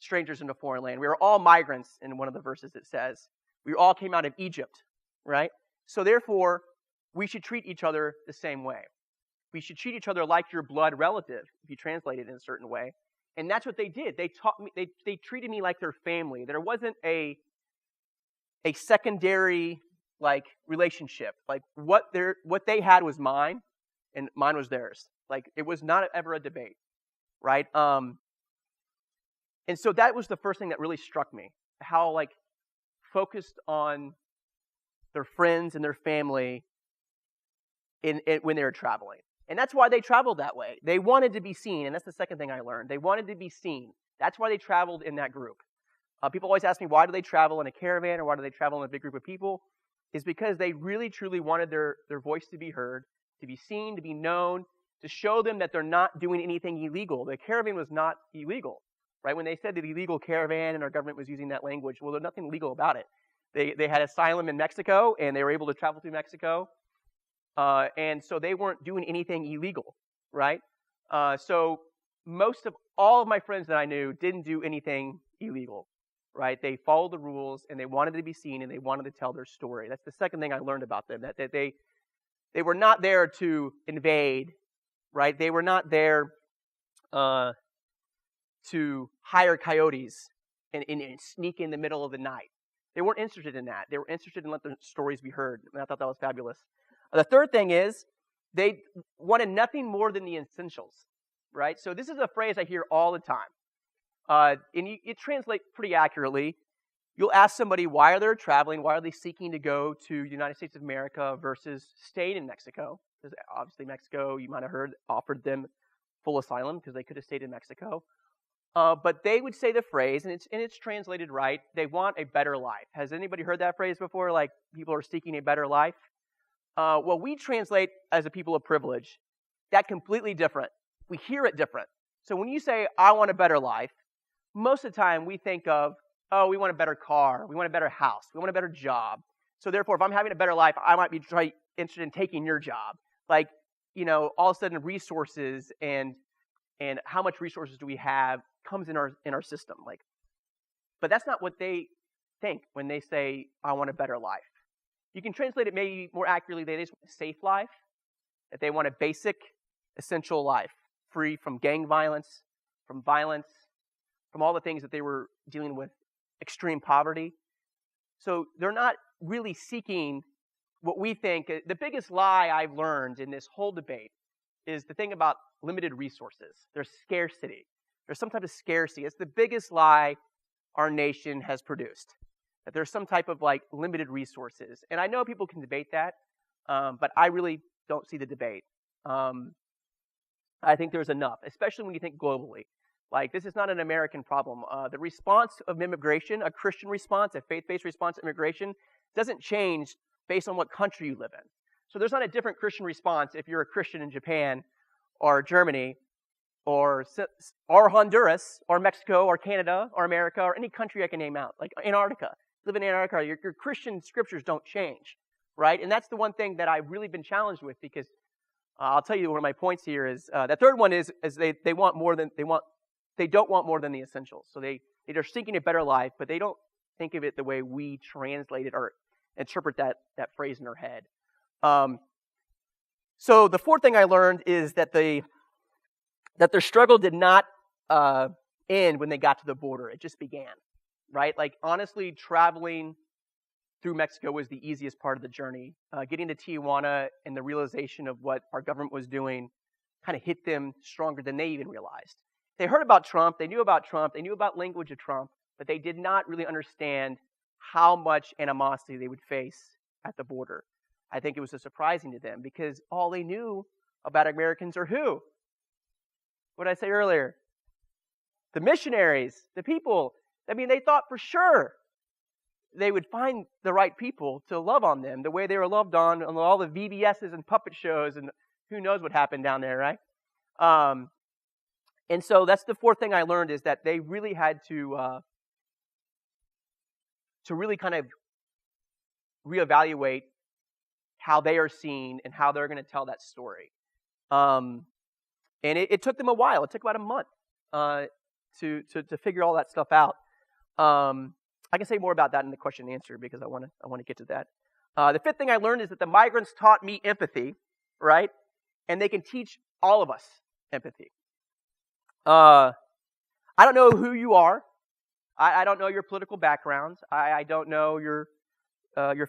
strangers in a foreign land. We are all migrants in one of the verses it says. We all came out of Egypt, right? So therefore, we should treat each other the same way. We should treat each other like your blood relative, if you translate it in a certain way. And that's what they did. They taught me. They treated me like their family. There wasn't a secondary relationship. What they had was mine, and mine was theirs. It was not ever a debate, right? And so that was the first thing that really struck me. How focused on their friends and their family when they were traveling. And that's why they traveled that way. They wanted to be seen, and that's the second thing I learned. They wanted to be seen. That's why they traveled in that group. People always ask me, why do they travel in a caravan or why do they travel in a big group of people? It's because they really, truly wanted their voice to be heard, to be seen, to be known, to show them that they're not doing anything illegal. The caravan was not illegal, right? When they said the illegal caravan and our government was using that language, well, there's nothing illegal about it. They had asylum in Mexico, and they were able to travel through Mexico. And so they weren't doing anything illegal, right? So most of all of my friends that I knew didn't do anything illegal, right? They followed the rules, and they wanted to be seen, and they wanted to tell their story. That's the second thing I learned about them, that they were not there to invade, right? They were not there to hire coyotes and sneak in the middle of the night. They weren't interested in that. They were interested in letting the stories be heard, and I thought that was fabulous. The third thing is they wanted nothing more than the essentials, right? So this is a phrase I hear all the time, and it translates pretty accurately. You'll ask somebody why are they traveling, why are they seeking to go to the United States of America versus staying in Mexico? Because obviously Mexico, you might have heard, offered them full asylum because they could have stayed in Mexico. But they would say the phrase, and it's translated right, they want a better life. Has anybody heard that phrase before, like people are seeking a better life? Well, we translate as a people of privilege that completely different. We hear it different. So when you say, I want a better life, most of the time we think of, oh, we want a better car, we want a better house, we want a better job. So therefore, if I'm having a better life, I might be interested in taking your job. Like, all of a sudden resources and how much resources do we have comes in our system. But that's not what they think when they say, I want a better life. You can translate it maybe more accurately, they just want a safe life, that they want a basic, essential life, free from gang violence, from violence, from all the things that they were dealing with, extreme poverty. So they're not really seeking what we think. The biggest lie I've learned in this whole debate is the thing about limited resources. There's scarcity. There's some type of scarcity. It's the biggest lie our nation has produced, that there's some type of limited resources. And I know people can debate that, but I really don't see the debate. I think there's enough, especially when you think globally. This is not an American problem. The response of immigration, a Christian response, a faith-based response to immigration, doesn't change based on what country you live in. So there's not a different Christian response if you're a Christian in Japan or Germany or Honduras or Mexico or Canada or America or any country I can name out, like Antarctica. Live in Antarctica, your Christian scriptures don't change, right? And that's the one thing that I've really been challenged with, because I'll tell you one of my points here is the third one is they want more than they don't want more than the essentials. So they're seeking a better life, but they don't think of it the way we translate it or interpret that phrase in their head. So the fourth thing I learned is that their struggle did not end when they got to the border. It just began, right? Honestly, traveling through Mexico was the easiest part of the journey. Getting to Tijuana and the realization of what our government was doing kind of hit them stronger than they even realized. They heard about Trump, they knew about language of Trump, but they did not really understand how much animosity they would face at the border. I think it was so surprising to them because all they knew about Americans are who? What did I say earlier? The missionaries, the people. I mean, they thought for sure they would find the right people to love on them the way they were loved on all the VBSs and puppet shows, and who knows what happened down there, right? And so that's the fourth thing I learned, is that they really had to really kind of reevaluate how they are seen and how they're going to tell that story. And it took them a while. It took about a month to figure all that stuff out. I can say more about that in the question and answer because I want to get to that. The fifth thing I learned is that the migrants taught me empathy, right? And they can teach all of us empathy. I don't know who you are. I don't know your political background. I don't know your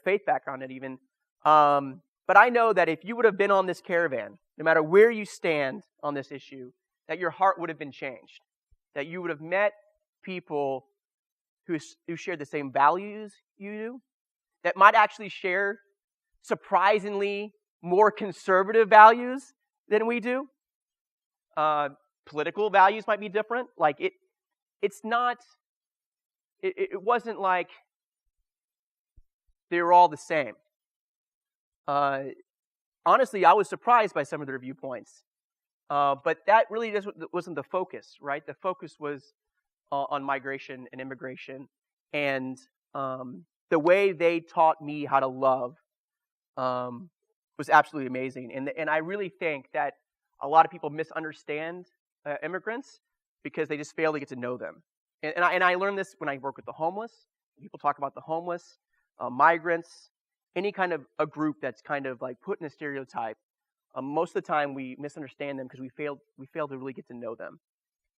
faith background even. But I know that if you would have been on this caravan, no matter where you stand on this issue, that your heart would have been changed. That you would have met people who share the same values you do, that might actually share surprisingly more conservative values than we do. Political values might be different. It wasn't like they were all the same. Honestly, I was surprised by some of their viewpoints. But that really wasn't the focus, right? The focus was on migration and immigration. And the way they taught me how to love was absolutely amazing. And I really think that a lot of people misunderstand immigrants because they just fail to get to know them. And I learned this when I work with the homeless. People talk about the homeless, migrants, any kind of a group that's kind of put in a stereotype. Most of the time we misunderstand them because we fail to really get to know them.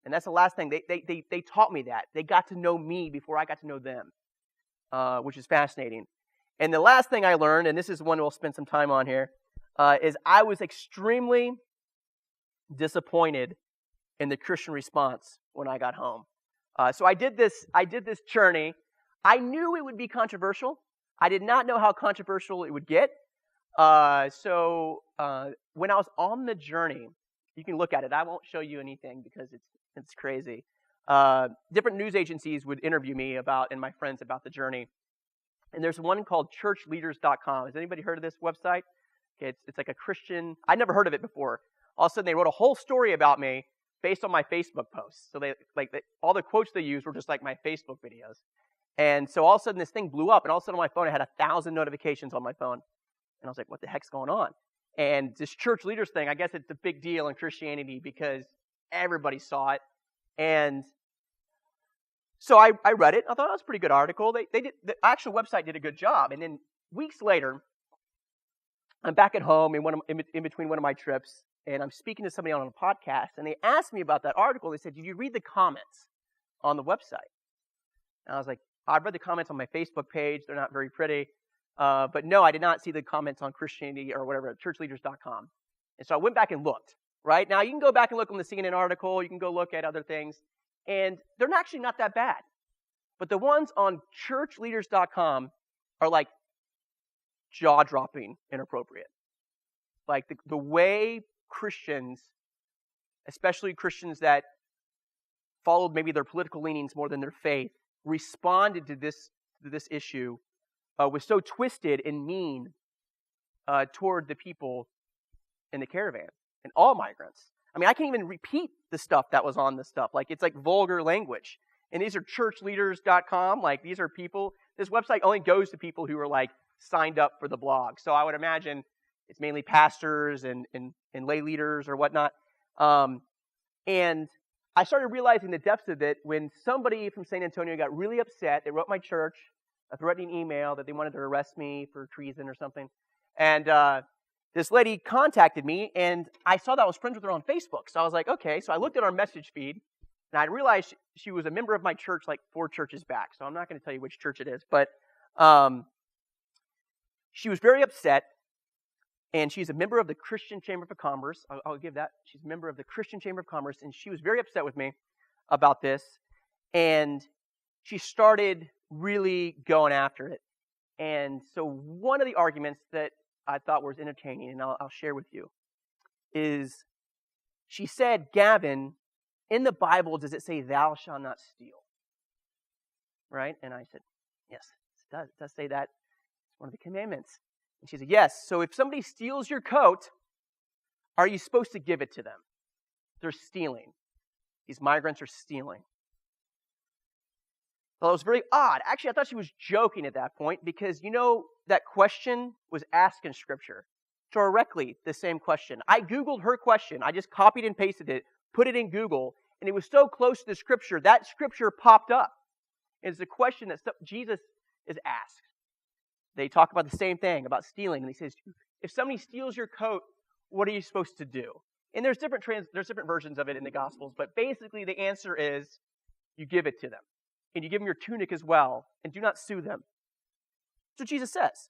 And that's the last thing. They taught me that. They got to know me before I got to know them, which is fascinating. And the last thing I learned, and this is one we'll spend some time on here, is I was extremely disappointed in the Christian response when I got home. So I did this journey. I knew it would be controversial. I did not know how controversial it would get. So when I was on the journey, you can look at it. I won't show you anything because it's crazy. Different news agencies would interview me and my friends about the journey. And there's one called churchleaders.com. Has anybody heard of this website? Okay, it's like a Christian. I'd never heard of it before. All of a sudden, they wrote a whole story about me based on my Facebook posts. So all the quotes they used were just like my Facebook videos. And so all of a sudden, this thing blew up. And all of a sudden, on my phone, I had 1,000 notifications on my phone. And I was like, what the heck's going on? And this church leaders thing, I guess it's a big deal in Christianity because everybody saw it. And so I read it. I thought it was a pretty good article. The actual website did a good job. And then weeks later, I'm back at home in between one of my trips, and I'm speaking to somebody on a podcast, and they asked me about that article. They said, did you read the comments on the website? And I was like, I've read the comments on my Facebook page. They're not very pretty. But no, I did not see the comments on Christianity or whatever, churchleaders.com. And so I went back and looked, right? Now, you can go back and look on the CNN article. You can go look at other things. And they're actually not that bad. But the ones on churchleaders.com are like jaw-dropping inappropriate. Like the way Christians, especially Christians that followed maybe their political leanings more than their faith, responded to this issue was so twisted and mean toward the people in the caravan and all migrants. I mean, I can't even repeat the stuff that was on the stuff. Like, it's like vulgar language. And these are churchleaders.com. Like, these are people. This website only goes to people who are, like, signed up for the blog. So I would imagine it's mainly pastors and lay leaders or whatnot. And I started realizing the depths of it when somebody from San Antonio got really upset. They wrote my church a threatening email that they wanted to arrest me for treason or something. And this lady contacted me, and I saw that I was friends with her on Facebook. So I was like, okay. So I looked at our message feed, and I realized she was a member of my church like 4 churches back. So I'm not going to tell you which church it is. But she was very upset, and she's a member of the Christian Chamber of Commerce. I'll give that. She's a member of the Christian Chamber of Commerce, and she was very upset with me about this. And she started really going after it. And so one of the arguments that I thought was entertaining, and I'll share with you, is she said, Gavin, in the Bible, does it say, thou shalt not steal? Right? And I said, yes, it does say that. It's one of the commandments. And she said, yes, so if somebody steals your coat, are you supposed to give it to them? They're stealing. These migrants are stealing. Well, it was very odd. Actually, I thought she was joking at that point because, that question was asked in Scripture. Directly, the same question. I Googled her question. I just copied and pasted it, put it in Google, and it was so close to the Scripture, that Scripture popped up. It's the question that Jesus is asked. They talk about the same thing, about stealing. And he says, if somebody steals your coat, what are you supposed to do? And there's different versions of it in the Gospels, but basically the answer is you give it to them. And you give them your tunic as well, and do not sue them. That's what Jesus says.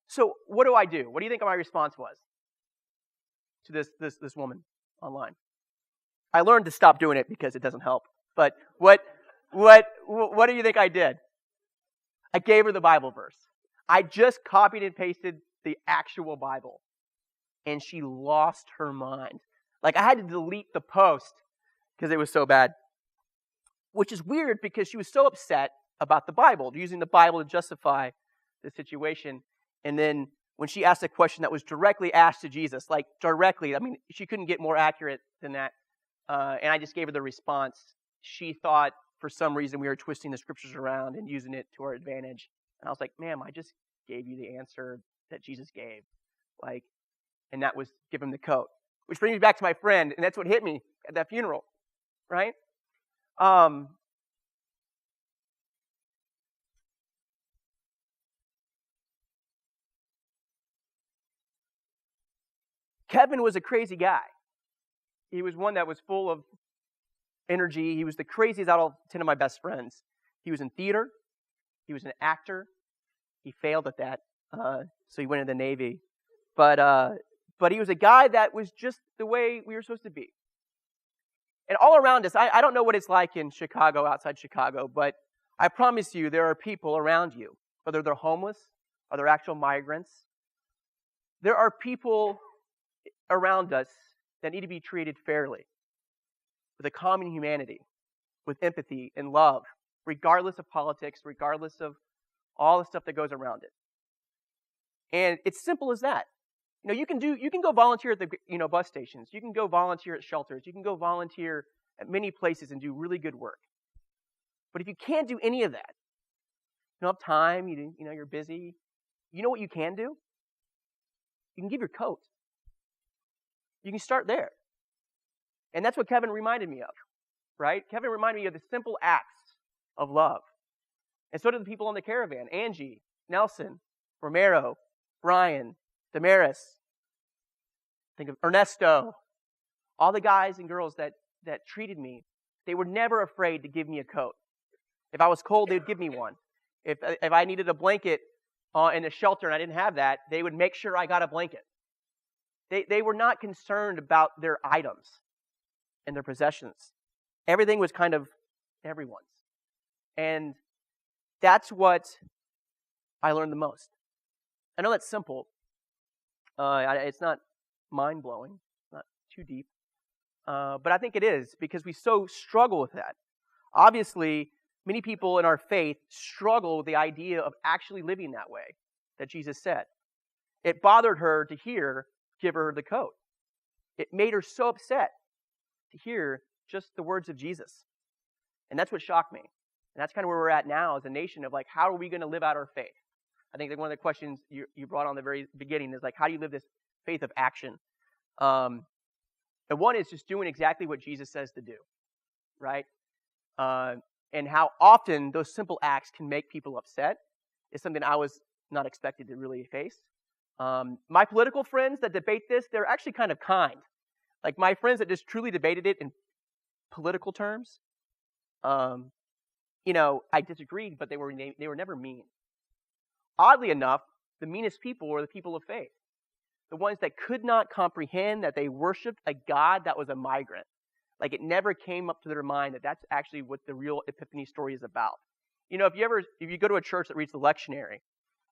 So what do I do? What do you think my response was to this woman online? I learned to stop doing it because it doesn't help. But what do you think I did? I gave her the Bible verse. I just copied and pasted the actual Bible. And she lost her mind. Like, I had to delete the post because it was so bad. Which is weird because she was so upset about the Bible, using the Bible to justify the situation. And then when she asked a question that was directly asked to Jesus, like directly, I mean, she couldn't get more accurate than that. And I just gave her the response. She thought for some reason we were twisting the Scriptures around and using it to our advantage. And I was like, ma'am, I just gave you the answer that Jesus gave. And that was give him the coat. Which brings me back to my friend, and that's what hit me at that funeral, right? Kevin was a crazy guy. He was one that was full of energy. He was the craziest out of 10 of my best friends. He was in theater. He was an actor. He failed at that, so he went into the Navy. But he was a guy that was just the way we were supposed to be. And all around us, I don't know what it's like in Chicago, outside Chicago, but I promise you there are people around you, whether they're homeless or they're actual migrants. There are people around us that need to be treated fairly, with a common humanity, with empathy and love, regardless of politics, regardless of all the stuff that goes around it. And it's simple as that. You can go volunteer at the bus stations. You can go volunteer at shelters. You can go volunteer at many places and do really good work. But if you can't do any of that, you don't have time, you're busy, you know what you can do? You can give your coat. You can start there. And that's what Kevin reminded me of, right? Kevin reminded me of the simple acts of love. And so did the people on the caravan. Angie, Nelson, Romero, Brian, Damaris, think of Ernesto, all the guys and girls that treated me. They were never afraid to give me a coat. If I was cold, they would give me one. If I needed a blanket in a shelter and I didn't have that, they would make sure I got a blanket. They were not concerned about their items and their possessions. Everything was kind of everyone's. And that's what I learned the most. I know that's simple. It's not mind-blowing, not too deep. But I think it is, because we so struggle with that. Obviously, many people in our faith struggle with the idea of actually living that way, that Jesus said. It bothered her to hear, give her the coat. It made her so upset to hear just the words of Jesus. And that's what shocked me. And that's kind of where we're at now as a nation of how are we going to live out our faith? I think that one of the questions you brought on the very beginning is how do you live this faith of action? And one is just doing exactly what Jesus says to do, right? And how often those simple acts can make people upset is something I was not expected to really face. My political friends that debate this, they're actually kind of kind. My friends that just truly debated it in political terms, I disagreed, but they were never mean. Oddly enough, the meanest people were the people of faith. The ones that could not comprehend that they worshiped a God that was a migrant. It never came up to their mind that that's actually what the real Epiphany story is about. If you go to a church that reads the lectionary,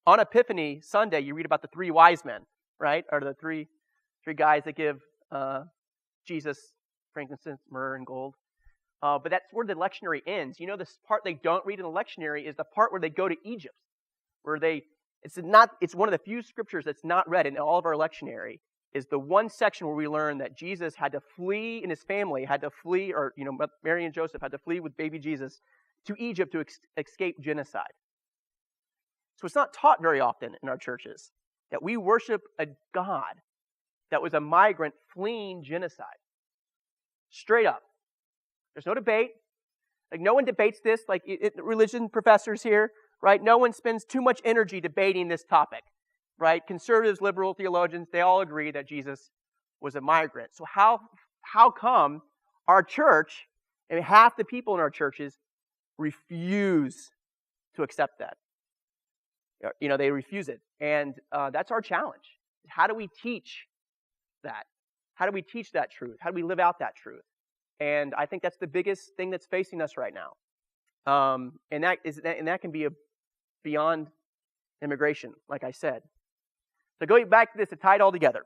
on Epiphany Sunday, you read about the three wise men, right? Or the three guys that give Jesus frankincense, myrrh, and gold. But that's where the lectionary ends. The part they don't read in the lectionary is the part where they go to Egypt, where it's one of the few scriptures that's not read in all of our lectionary, is the one section where we learn that Jesus had to flee, and his family had to flee, or Mary and Joseph had to flee with baby Jesus to Egypt to escape genocide. So it's not taught very often in our churches that we worship a God that was a migrant fleeing genocide. Straight up. There's no debate. No one debates this, religion professors here, right? No one spends too much energy debating this topic, right? Conservatives, liberal theologians, they all agree that Jesus was a migrant. So how come our church, and half the people in our churches, refuse to accept that? They refuse it. And that's our challenge. How do we teach that? How do we teach that truth? How do we live out that truth? And I think that's the biggest thing that's facing us right now. And that can be beyond immigration, like I said. So going back to this to tie it all together.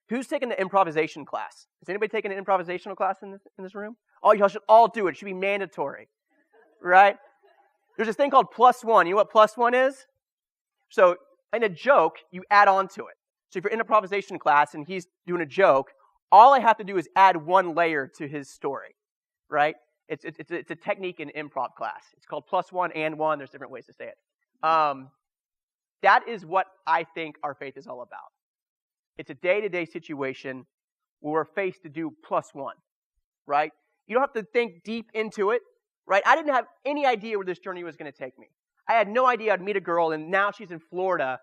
Who's taking the improvisation class? Has anybody taken an improvisational class in this room? Oh, y'all should all do it. It should be mandatory, right? There's this thing called +1. You know what +1 is? So in a joke, you add on to it. So if you're in improvisation class and he's doing a joke, all I have to do is add one layer to his story, right? It's a technique in improv class. It's called +1 and 1. There's different ways to say it. That is what I think our faith is all about. It's a day-to-day situation where we're faced to do +1, right? You don't have to think deep into it, right? I didn't have any idea where this journey was going to take me. I had no idea I'd meet a girl, and now she's in Florida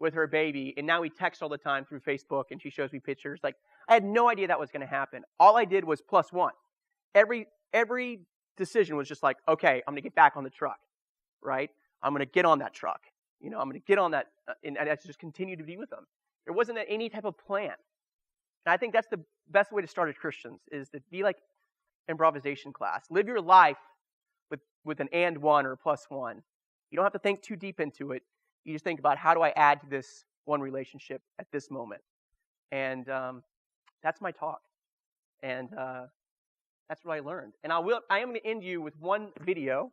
with her baby, and now we text all the time through Facebook, and she shows me pictures. I had no idea that was going to happen. All I did was +1. every decision was just like, okay, I'm going to get back on the truck, right? I'm going to get on that truck. I'm going to get on that, and I just continue to be with them. There wasn't any type of plan. And I think that's the best way to start as Christians, is to be like improvisation class. Live your life with an and one or a plus one. You don't have to think too deep into it. You just think about, how do I add to this one relationship at this moment? And that's my talk. And that's what I learned. And I am going to end you with one video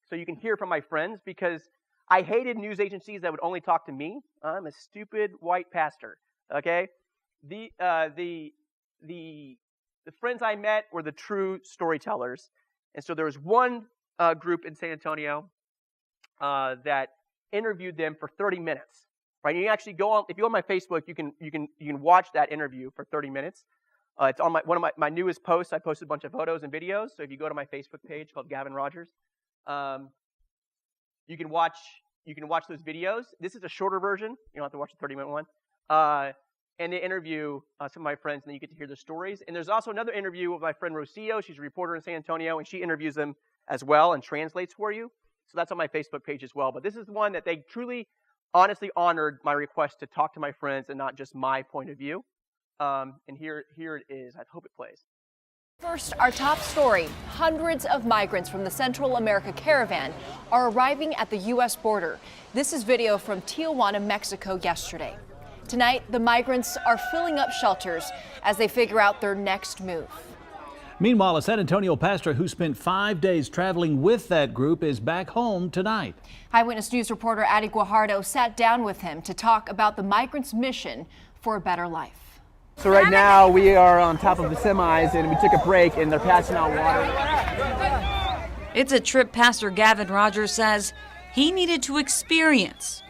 so you can hear from my friends, because I hated news agencies that would only talk to me. I'm a stupid white pastor, okay? The friends I met were the true storytellers. And so there was one group in San Antonio that interviewed them for 30 minutes. Right? You can actually go on, if you go on my Facebook, you can watch that interview for 30 minutes. It's on one of my newest posts. I posted a bunch of photos and videos. So if you go to my Facebook page called Gavin Rogers, you can watch those videos. This is a shorter version. You don't have to watch the 30-minute one. And they interview some of my friends, and then you get to hear their stories. And there's also another interview with my friend Rocio. She's a reporter in San Antonio, and she interviews them as well and translates for you. So that's on my Facebook page as well. But this is the one that they truly, honestly honored my request to talk to my friends and not just my point of view. And here it is. I hope it plays. First, our top story. Hundreds of migrants from the Central America caravan are arriving at the U.S. border. This is video from Tijuana, Mexico yesterday. Tonight, the migrants are filling up shelters as they figure out their next move. Meanwhile, a San Antonio pastor who spent 5 days traveling with that group is back home tonight. Eyewitness News reporter Adi Guajardo sat down with him to talk about the migrants' mission for a better life. So right now we are on top of the semis, and we took a break, and they're passing out water. It's a trip Pastor Gavin Rogers says he needed to experience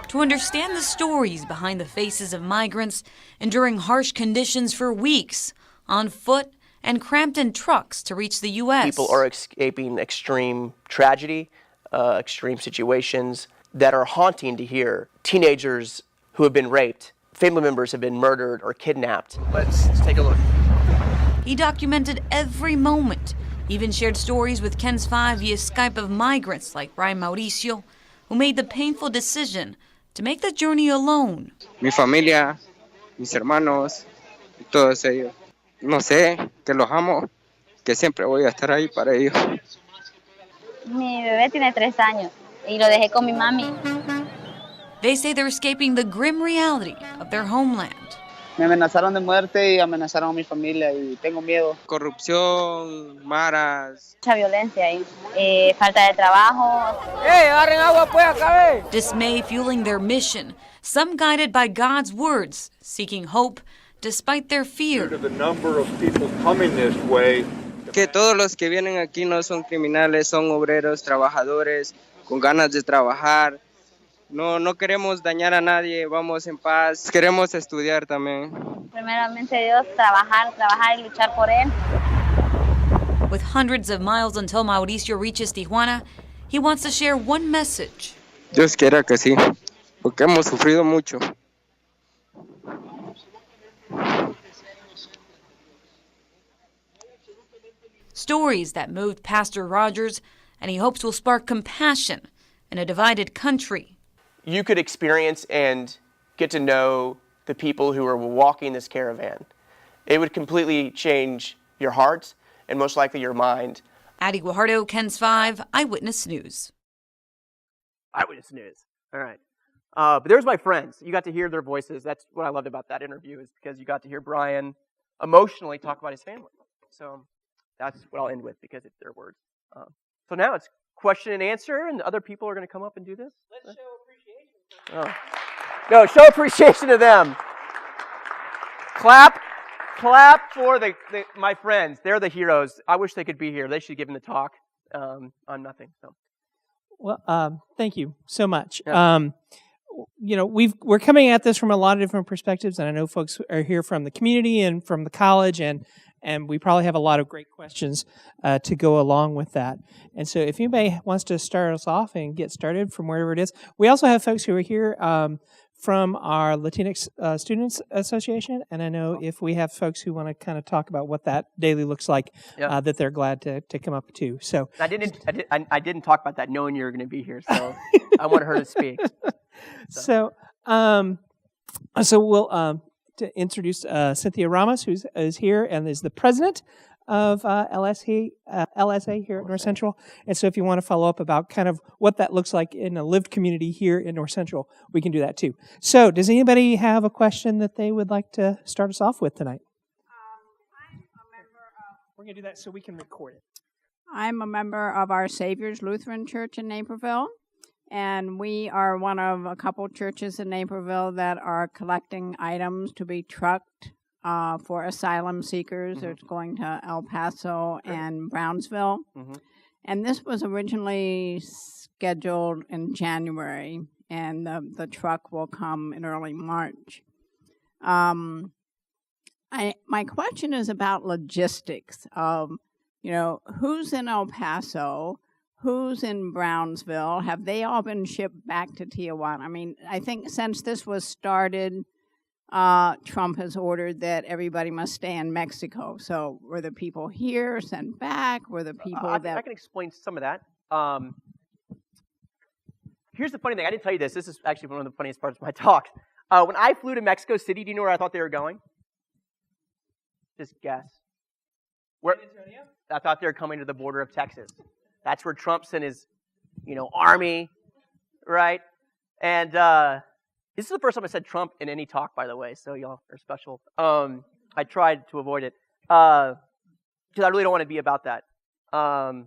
to understand the stories behind the faces of migrants enduring harsh conditions for weeks on foot and cramped in trucks to reach the U.S. People are escaping extreme tragedy, extreme situations that are haunting to hear. Teenagers who have been raped, family members have been murdered or kidnapped. Let's take a look. He documented every moment, even shared stories with Ken's 5 via Skype of migrants like Brian Mauricio, who made the painful decision to make the journey alone. Mi familia, mis hermanos, y todos ellos. No sé, que los amo, que siempre voy a estar ahí para ellos. Mi bebé tiene 3 años y lo dejé con mi mami. They say they're escaping the grim reality of their homeland. Me amenazaron de muerte y amenazaron a mi familia y tengo miedo. Corrupción, maras. Mucha violencia ahí, falta de trabajo. Agarren agua pues acá, Dismay fueling their mission, some guided by God's words, seeking hope despite their fear. Due to the number of people coming this way. Que todos los que vienen aquí no son criminales, son obreros, trabajadores, con ganas de trabajar. No queremos dañar a nadie, vamos en paz. Queremos estudiar también. Primeramente Dios, trabajar y luchar por él. With hundreds of miles until Mauricio reaches Tijuana, he wants to share one message. Dios quiera que sí, porque hemos sufrido mucho. Stories that moved Pastor Rogers, and he hopes will spark compassion in a divided country. You could experience and get to know the people who are walking this caravan. It would completely change your heart and most likely your mind. Adi Guajardo, Ken's 5, Eyewitness News. Eyewitness News. All right. But there's my friends. You got to hear their voices. That's what I loved about that interview, is because you got to hear Brian emotionally talk about his family. So that's what I'll end with, because it's their words. So now it's question and answer, and other people are going to come up and do this. Let's show appreciation. No, show appreciation to them. Clap for my friends. They're the heroes. I wish they could be here. They should give them the talk on nothing. So. Well, thank you so much. Yeah. We're coming at this from a lot of different perspectives, and I know folks are here from the community and from the college, and we probably have a lot of great questions to go along with that. And so if anybody wants to start us off and get started from wherever it is. We also have folks who are here from our Latinx Students Association, and I know if we have folks who want to kind of talk about what that daily looks like, that they're glad to come up too. So I didn't talk about that knowing you were going to be here, so I want her to speak. So we'll to introduce Cynthia Ramos, who is here and is the president of LSA here at North Central. And so if you want to follow up about kind of what that looks like in a lived community here in North Central, we can do that too. So does anybody have a question that they would like to start us off with tonight? I'm a member of... We're going to do that so we can record it. I'm a member of Our Savior's Lutheran Church in Naperville, and we are one of a couple churches in Naperville that are collecting items to be trucked for asylum seekers. Mm-hmm. It's going to El Paso and Brownsville. Mm-hmm. And this was originally scheduled in January, and the truck will come in early March. My question is about logistics of, who's in El Paso, who's in Brownsville? Have they all been shipped back to Tijuana? I mean, I think since this was started, Trump has ordered that everybody must stay in Mexico. So were the people here sent back? Were the people I can explain some of that. Here's the funny thing. I didn't tell you this. This is actually one of the funniest parts of my talk. When I flew to Mexico City, do you know where I thought they were going? Just guess. Where? I thought they were coming to the border of Texas. That's where Trump sent his, army, right? And this is the first time I said Trump in any talk, by the way, so y'all are special. I tried to avoid it because I really don't want to be about that. But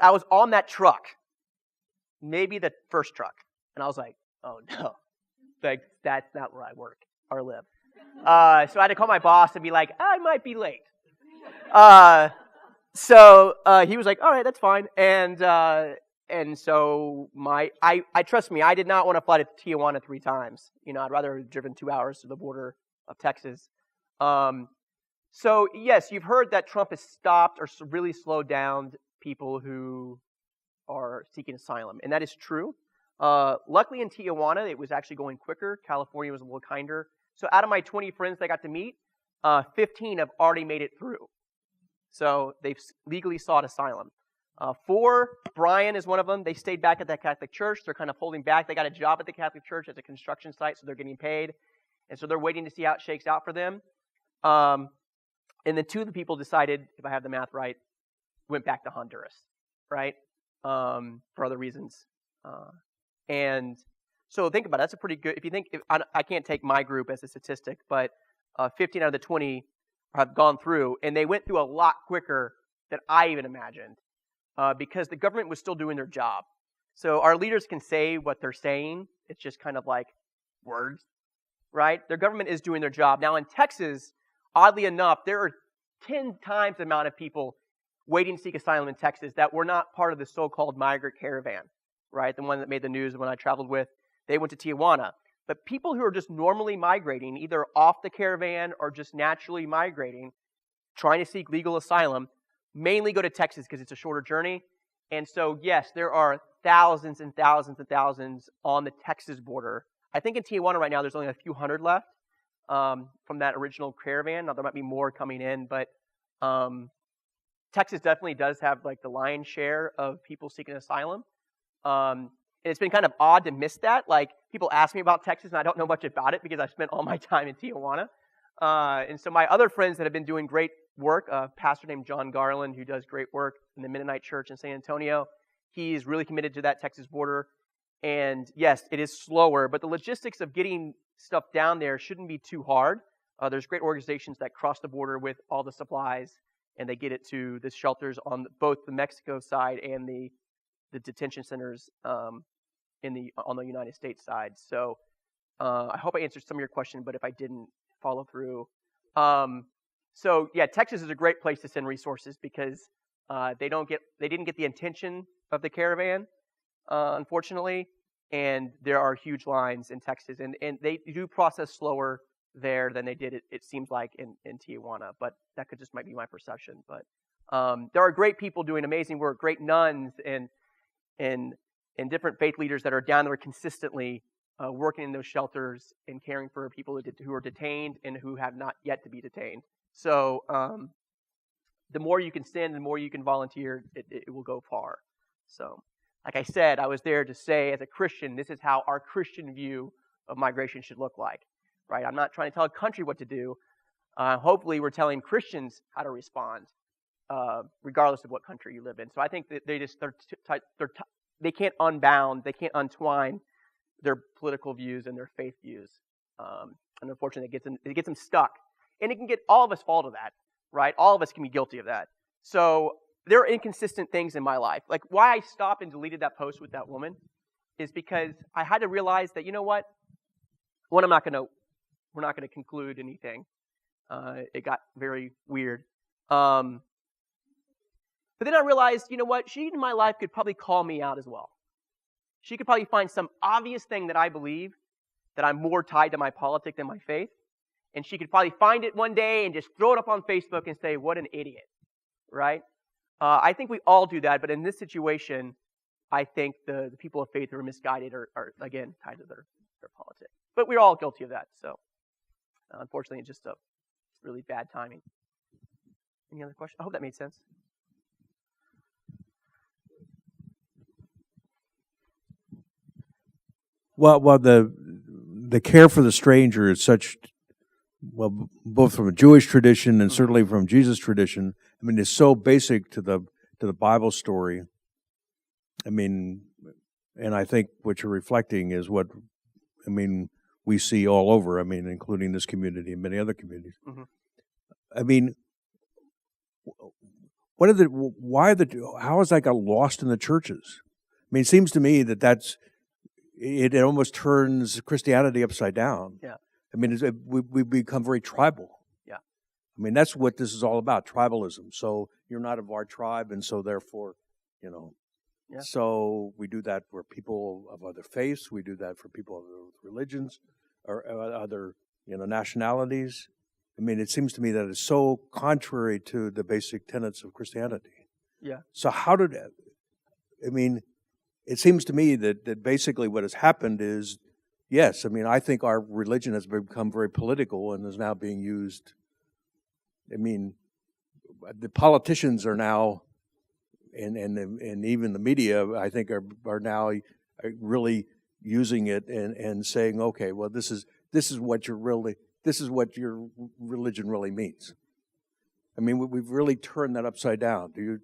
I was on that truck, maybe the first truck, and I was like, oh no, like that's not where I work or live. So I had to call my boss and be like, I might be late. So he was like, all right, that's fine. And so I trust me, I did not want to fly to Tijuana 3 times. I'd rather have driven 2 hours to the border of Texas. So yes, you've heard that Trump has stopped or really slowed down people who are seeking asylum, and that is true. Luckily in Tijuana, it was actually going quicker. California was a little kinder. So out of my 20 friends that I got to meet, 15 have already made it through. So they've legally sought asylum. 4, Brian is one of them. They stayed back at that Catholic church. They're kind of holding back. They got a job at the Catholic church as a construction site, so they're getting paid. And so they're waiting to see how it shakes out for them. And then 2 of the people decided, if I have the math right, went back to Honduras, right? For other reasons. And so think about it. That's a pretty good, I can't take my group as a statistic, but 15 out of the 20 have gone through, and they went through a lot quicker than I even imagined. Because the government was still doing their job. So our leaders can say what they're saying. It's just kind of like words, right? Their government is doing their job. Now in Texas, oddly enough, there are 10 times the amount of people waiting to seek asylum in Texas that were not part of the so-called migrant caravan, right? The one that made the news when I traveled with. They went to Tijuana. But people who are just normally migrating, either off the caravan or just naturally migrating, trying to seek legal asylum, mainly go to Texas because it's a shorter journey. And so, yes, there are thousands and thousands and thousands on the Texas border. I think in Tijuana right now there's only a few hundred left from that original caravan. Now, there might be more coming in, but Texas definitely does have like the lion's share of people seeking asylum. And it's been kind of odd to miss that. Like, people ask me about Texas, and I don't know much about it because I spent all my time in Tijuana. And so my other friends that have been doing great work, a pastor named John Garland, who does great work in the Mennonite Church in San Antonio, he's really committed to that Texas border. And yes, it is slower, but the logistics of getting stuff down there shouldn't be too hard. There's great organizations that cross the border with all the supplies, and they get it to the shelters on both the Mexico side and the detention centers on the United States side. So I hope I answered some of your question, but if I didn't, follow through. So yeah, Texas is a great place to send resources because they didn't get the attention of the caravan, unfortunately, and there are huge lines in Texas, and they do process slower there than they did it seems like in Tijuana, but that might be my perception. But there are great people doing amazing work, great nuns and different faith leaders that are down there consistently working in those shelters and caring for people who are detained and who have not yet to be detained. So the more you can stand, the more you can volunteer, it will go far. So, like I said, I was there to say, as a Christian, this is how our Christian view of migration should look like, right? I'm not trying to tell a country what to do. Hopefully, we're telling Christians how to respond, regardless of what country you live in. So I think that they can't unbound, they can't untwine their political views and their faith views. And unfortunately, it gets them stuck. And it can get, all of us fall to that, right? All of us can be guilty of that. So there are inconsistent things in my life. Like, why I stopped and deleted that post with that woman is because I had to realize that, you know what? One, we're not going to conclude anything. It got very weird. But then I realized, you know what? She in my life could probably call me out as well. She could probably find some obvious thing that I believe, that I'm more tied to my politics than my faith. And she could probably find it one day and just throw it up on Facebook and say, what an idiot, right? I think we all do that, but in this situation, I think the people of faith who are misguided are again, tied to their politics. But we're all guilty of that, so unfortunately, it's just a really bad timing. Any other questions? I hope that made sense. Well, the care for the stranger is such, well, both from a Jewish tradition and certainly from Jesus' tradition. I mean, it's so basic to the Bible story. I mean, and I think what you're reflecting is what, I mean, we see all over. I mean, including this community and many other communities. Mm-hmm. I mean, how has that got lost in the churches? I mean, it seems to me that it almost turns Christianity upside down. Yeah. I mean, we become very tribal. Yeah. I mean, that's what this is all about, tribalism. So you're not of our tribe, and so therefore, you know. Yeah. So we do that for people of other faiths. We do that for people of other religions or other, you know, nationalities. I mean, it seems to me that it's so contrary to the basic tenets of Christianity. Yeah. So how did that? I mean, it seems to me that basically what has happened is, yes, I mean, I think our religion has become very political and is now being used. I mean, the politicians are now, and even the media, I think, are now really using it and saying, okay, well, this is what your religion really means. I mean, we've really turned that upside down. Do you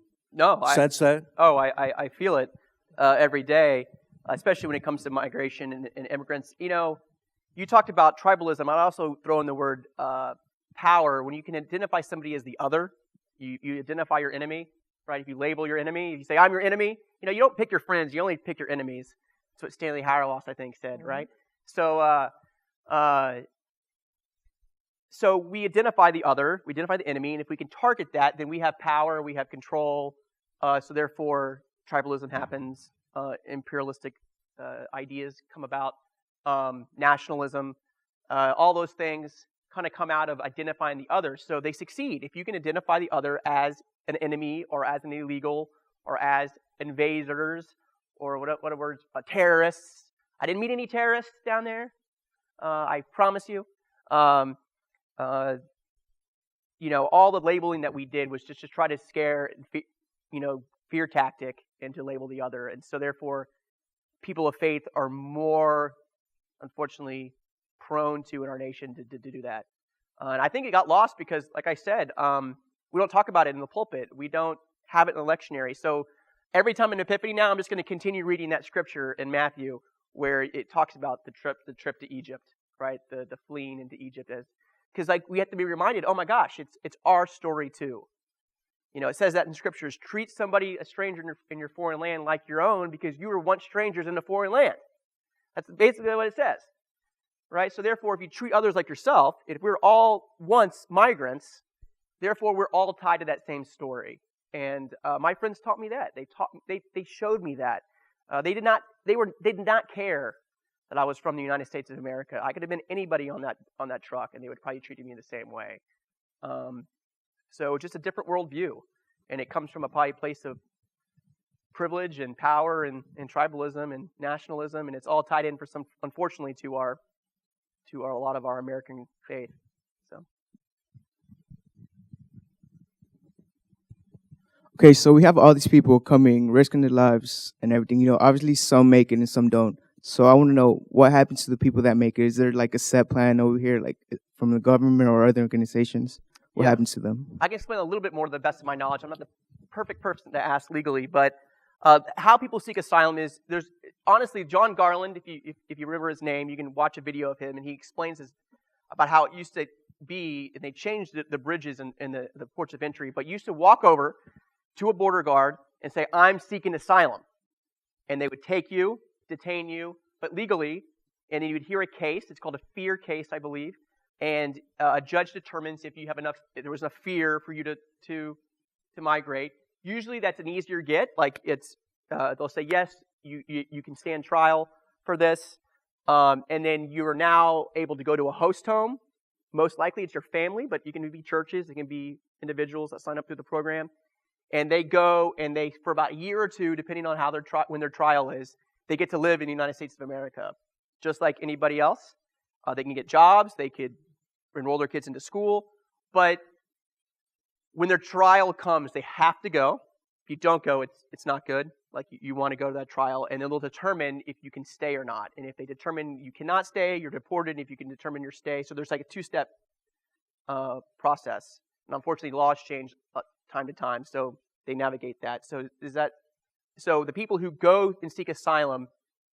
sense that? Oh, I feel it every day, especially when it comes to migration and immigrants. You know, you talked about tribalism. I'd also throw in the word power. When you can identify somebody as the other, you identify your enemy, right? If you label your enemy, if you say, I'm your enemy, you know, you don't pick your friends, you only pick your enemies. That's what Stanley Hauerwas, I think, said, right? So, so we identify the other, we identify the enemy, and if we can target that, then we have power, we have control, so therefore tribalism happens, imperialistic ideas come about, nationalism, all those things kind of come out of identifying the other, so they succeed. If you can identify the other as an enemy or as an illegal or as invaders or what words, terrorists. I didn't meet any terrorists down there, I promise you. You know, all the labeling that we did was just to try to scare, fear tactic and to label the other. And so therefore, people of faith are more, unfortunately, prone to in our nation to do that. And I think it got lost because, like I said, we don't talk about it in the pulpit. We don't have it in the lectionary. So every time in Epiphany now, I'm just going to continue reading that scripture in Matthew where it talks about the trip to Egypt, right? The fleeing into Egypt because like we have to be reminded, oh my gosh, it's our story too. You know, it says that in scriptures, treat somebody, a stranger in your foreign land like your own because you were once strangers in a foreign land. That's basically what it says, right? So therefore, if you treat others like yourself, if we're all once migrants, therefore we're all tied to that same story. And my friends taught me that. They showed me that. They did not care that I was from the United States of America. I could have been anybody on that truck, and they would probably treat me the same way. So just a different worldview, and it comes from a probably place of privilege and power and tribalism and nationalism, and it's all tied in unfortunately, to a lot of our American faith. So. Okay, so we have all these people coming, risking their lives and everything. You know, obviously some make it and some don't. So I want to know what happens to the people that make it. Is there like a set plan over here, like from the government or other organizations? What happens to them? I can explain a little bit more to the best of my knowledge. I'm not the perfect person to ask legally, but how people seek asylum is there's honestly John Garland. If you remember his name, you can watch a video of him, and he explains about how it used to be, and they changed the bridges and the ports of entry, but you used to walk over to a border guard and say, "I'm seeking asylum," and they would take you, detain you, but legally, and then you would hear a case. It's called a fear case, I believe, and a judge determines if there was enough fear for you to migrate. Usually, that's an easier get. Like they'll say yes, you can stand trial for this, and then you are now able to go to a host home. Most likely, it's your family, but you can be churches, it can be individuals that sign up through the program. And they go and for about a year or two, depending on how when their trial is, they get to live in the United States of America, just like anybody else. They can get jobs, they could enroll their kids into school, but when their trial comes, they have to go. If you don't go, it's not good. Like you want to go to that trial, and then they'll determine if you can stay or not. And if they determine you cannot stay, you're deported. And if you can determine your stay, so there's like a two-step process. And unfortunately, laws change time to time, so they navigate that. So the people who go and seek asylum,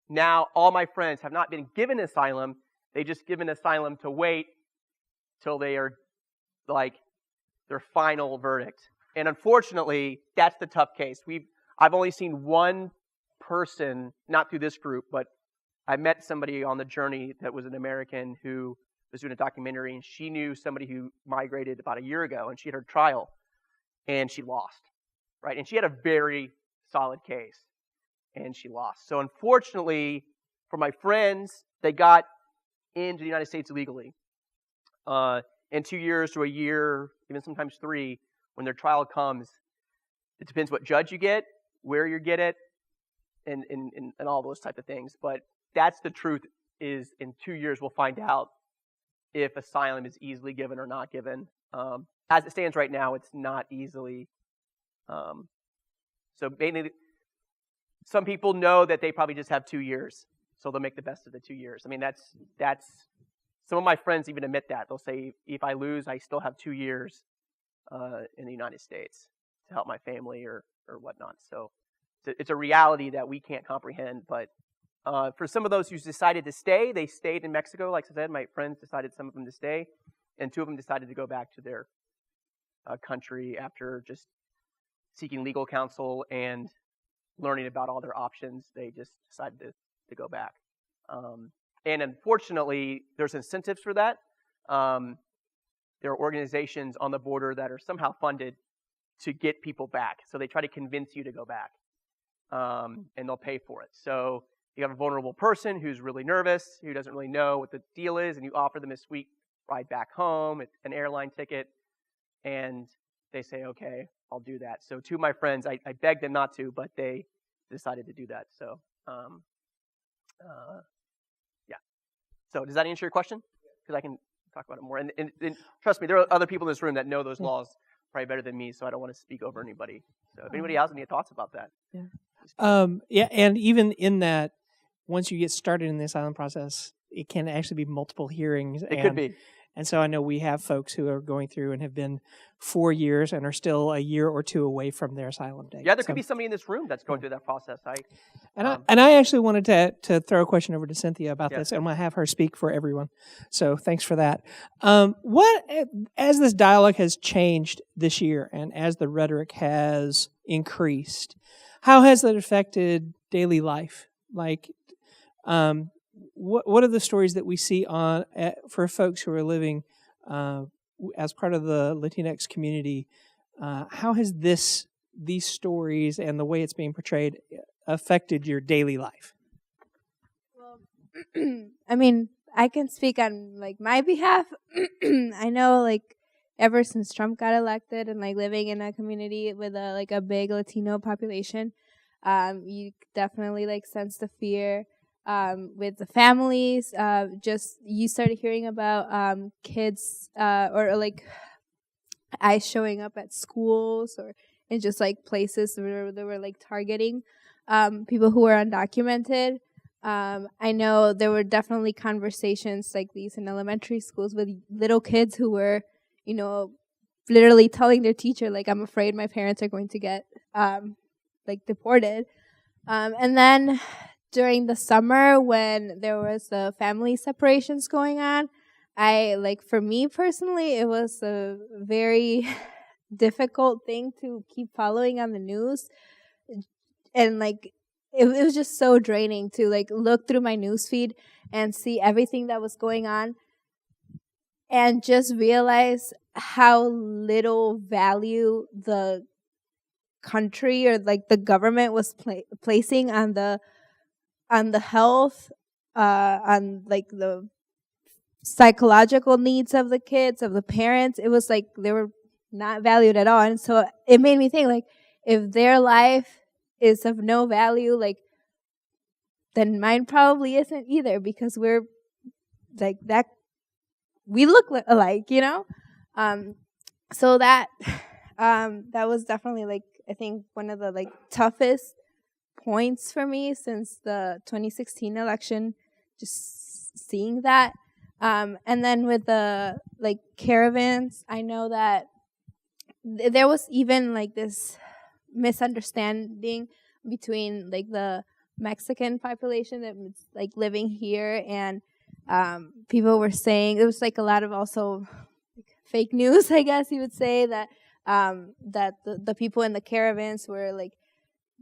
now all my friends have not been given asylum. They just given asylum to wait till they are like their final verdict. And unfortunately, that's the tough case. I've only seen one person, not through this group, but I met somebody on the journey that was an American who was doing a documentary, and she knew somebody who migrated about a year ago, and she had her trial, and she lost, right? And she had a very solid case, and she lost. So unfortunately, for my friends, they got into the United States illegally. In 2 years to a year, even sometimes 3, when their trial comes, it depends what judge you get, where you get it, and all those type of things. But that's the truth, is in 2 years we'll find out if asylum is easily given or not given. As it stands right now, it's not easily. So mainly, some people know that they probably just have 2 years, so they'll make the best of the 2 years. I mean, that's some of my friends even admit that. They'll say, if I lose, I still have 2 years in the United States to help my family or whatnot. So it's a reality that we can't comprehend. But for some of those who decided to stay, they stayed in Mexico. Like I said, my friends decided, some of them, to stay, and 2 of them decided to go back to their country after just seeking legal counsel and learning about all their options. They just decided to go back. And unfortunately, there's incentives for that. There are organizations on the border that are somehow funded to get people back. So they try to convince you to go back, and they'll pay for it. So you have a vulnerable person who's really nervous, who doesn't really know what the deal is, and you offer them a sweet ride back home, an airline ticket, and they say, okay, I'll do that. So 2 of my friends, I begged them not to, but they decided to do that. So, yeah. So does that answer your question? Because I can talk about it more. And trust me, there are other people in this room that know those laws probably better than me, so I don't want to speak over anybody. So if anybody has any thoughts about that. Yeah, and even in that, once you get started in the asylum process, it can actually be multiple hearings. It could be. And so I know we have folks who are going through and have been 4 years and are still a year or 2 away from their asylum date. Yeah, there could be somebody in this room that's going through that process. I actually wanted to throw a question over to Cynthia about this. I'm going to have her speak for everyone. So thanks for that. As this dialogue has changed this year and as the rhetoric has increased, how has that affected daily life? Like, what are the stories that we see for folks who are living as part of the Latinx community? How has these stories and the way it's being portrayed affected your daily life? Well, I mean, I can speak on like my behalf. I know, like, ever since Trump got elected and like living in a community with a big Latino population, You definitely like sense the fear with the families. Just you started hearing about kids or like ICE showing up at schools or in just like places where they were like targeting people who were undocumented. I know there were definitely conversations like these in elementary schools with little kids who were, you know, literally telling their teacher, like, I'm afraid my parents are going to get like deported. And then during the summer when there was the family separations going on, for me personally, it was a very difficult thing to keep following on the news. And like, it was just so draining to like look through my news feed and see everything that was going on and just realize how little value the country or like the government was placing on the health, on like the psychological needs of the kids, of the parents. It was like they were not valued at all. And so it made me think, like, if their life is of no value, like, then mine probably isn't either, because we're like that, we look alike, you know? So that was definitely like, I think one of the like toughest points for me since the 2016 election, just seeing that. And then with the like caravans, I know that there was even like this misunderstanding between like the Mexican population that was like living here, and people were saying, there was like a lot of also like, fake news, I guess you would say, that that the people in the caravans were like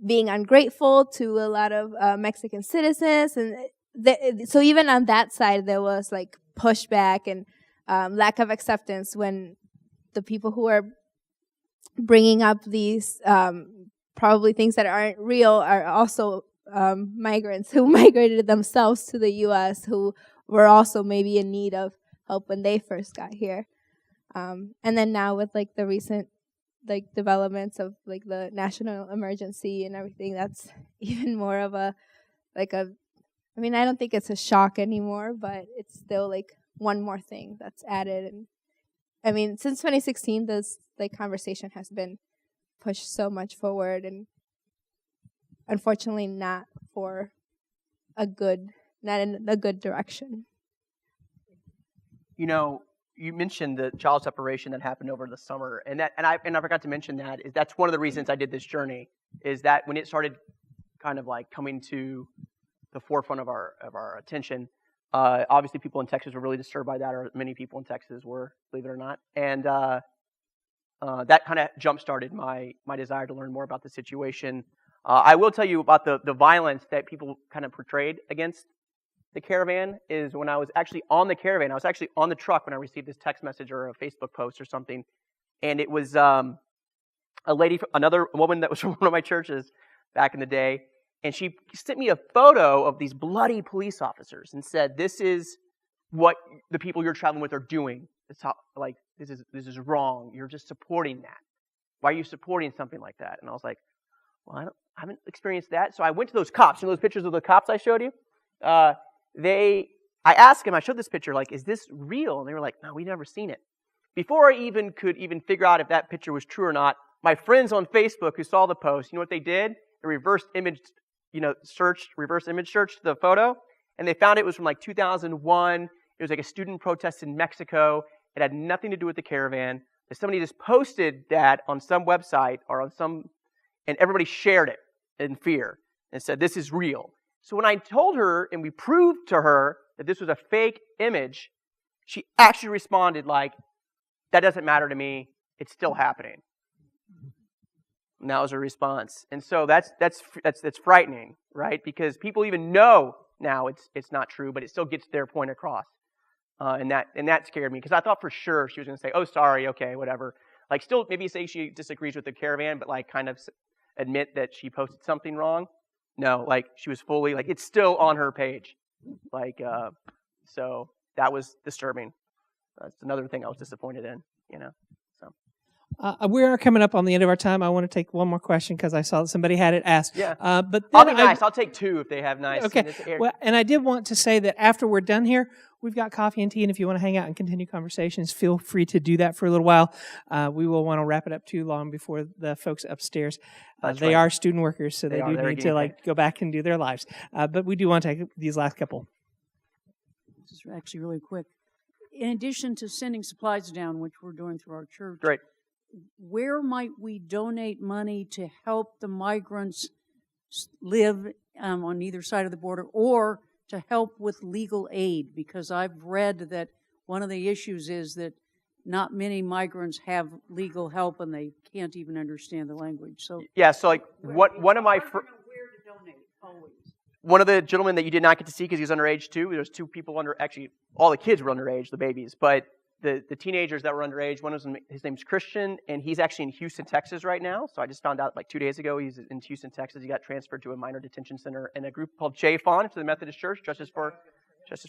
being ungrateful to a lot of Mexican citizens, and so even on that side there was like pushback and lack of acceptance when the people who are bringing up these probably things that aren't real are also migrants who migrated themselves to the U.S., who were also maybe in need of help when they first got here. And then now with like the recent like developments of like the national emergency and everything, that's even more of a I mean, I don't think it's a shock anymore, but it's still like one more thing that's added. And I mean, since 2016, this like conversation has been pushed so much forward, and unfortunately not for not in a good direction. You know, you mentioned the child separation that happened over the summer, and I forgot to mention that is that's one of the reasons I did this journey, is that when it started kind of like coming to the forefront of our attention, obviously people in Texas were really disturbed by that, or many people in Texas were, believe it or not, and that kind of jump-started my desire to learn more about the situation. I will tell you about the violence that people kind of portrayed against the caravan is when I was actually on the caravan. I was actually on the truck when I received this text message or a Facebook post or something, and it was a lady, another woman that was from one of my churches back in the day, and she sent me a photo of these bloody police officers and said, "This is what the people you're traveling with are doing. It's how, like, this is wrong. You're just supporting that. Why are you supporting something like that?" And I was like, "Well, I haven't experienced that." So I went to those cops. You know those pictures of the cops I showed you? I asked them, I showed this picture, like, "Is this real?" And they were like, "No, we've never seen it." Before I could figure out if that picture was true or not, my friends on Facebook who saw the post, you know what they did? They reverse image searched the photo, and they found it was from like 2001. It was like a student protest in Mexico. It had nothing to do with the caravan. Somebody just posted that on some website or on some, and everybody shared it in fear and said, "This is real." So when I told her and we proved to her that this was a fake image, she actually responded like, "That doesn't matter to me. It's still happening." And that was her response. And so that's frightening, right? Because people even know now it's not true, but it still gets their point across. And that scared me, because I thought for sure she was going to say, "Oh, sorry, okay, whatever." Like, still maybe say she disagrees with the caravan, but like kind of admit that she posted something wrong. No, like she was fully like, it's still on her page. Like, so that was disturbing. That's another thing I was disappointed in, you know. So We are coming up on the end of our time. I want to take one more question because I saw that somebody had it asked. Yeah. But I'll be nice. I'll take two if they have nice. Okay. Well, and I did want to say that after we're done here, we've got coffee and tea, and if you want to hang out and continue conversations, feel free to do that for a little while. We will want to wrap it up too long before the folks upstairs. They are student workers, so they do need to go back and do their lives. But we do want to take these last couple. This is actually really quick. In addition to sending supplies down, which we're doing through our church, great. Where might we donate money to help the migrants live on either side of the border, or to help with legal aid? Because I've read that one of the issues is that not many migrants have legal help and they can't even understand the language. So yeah, so like one of my one of the gentlemen that you did not get to see because he was underage too. There's two people actually all the kids were underage, the babies, but the teenagers that were underage, one of them, his name's Christian, and he's actually in Houston, Texas right now. So I just found out like 2 days ago he's in Houston, Texas. He got transferred to a minor detention center in a group called JFON, to the Methodist Church, Justice for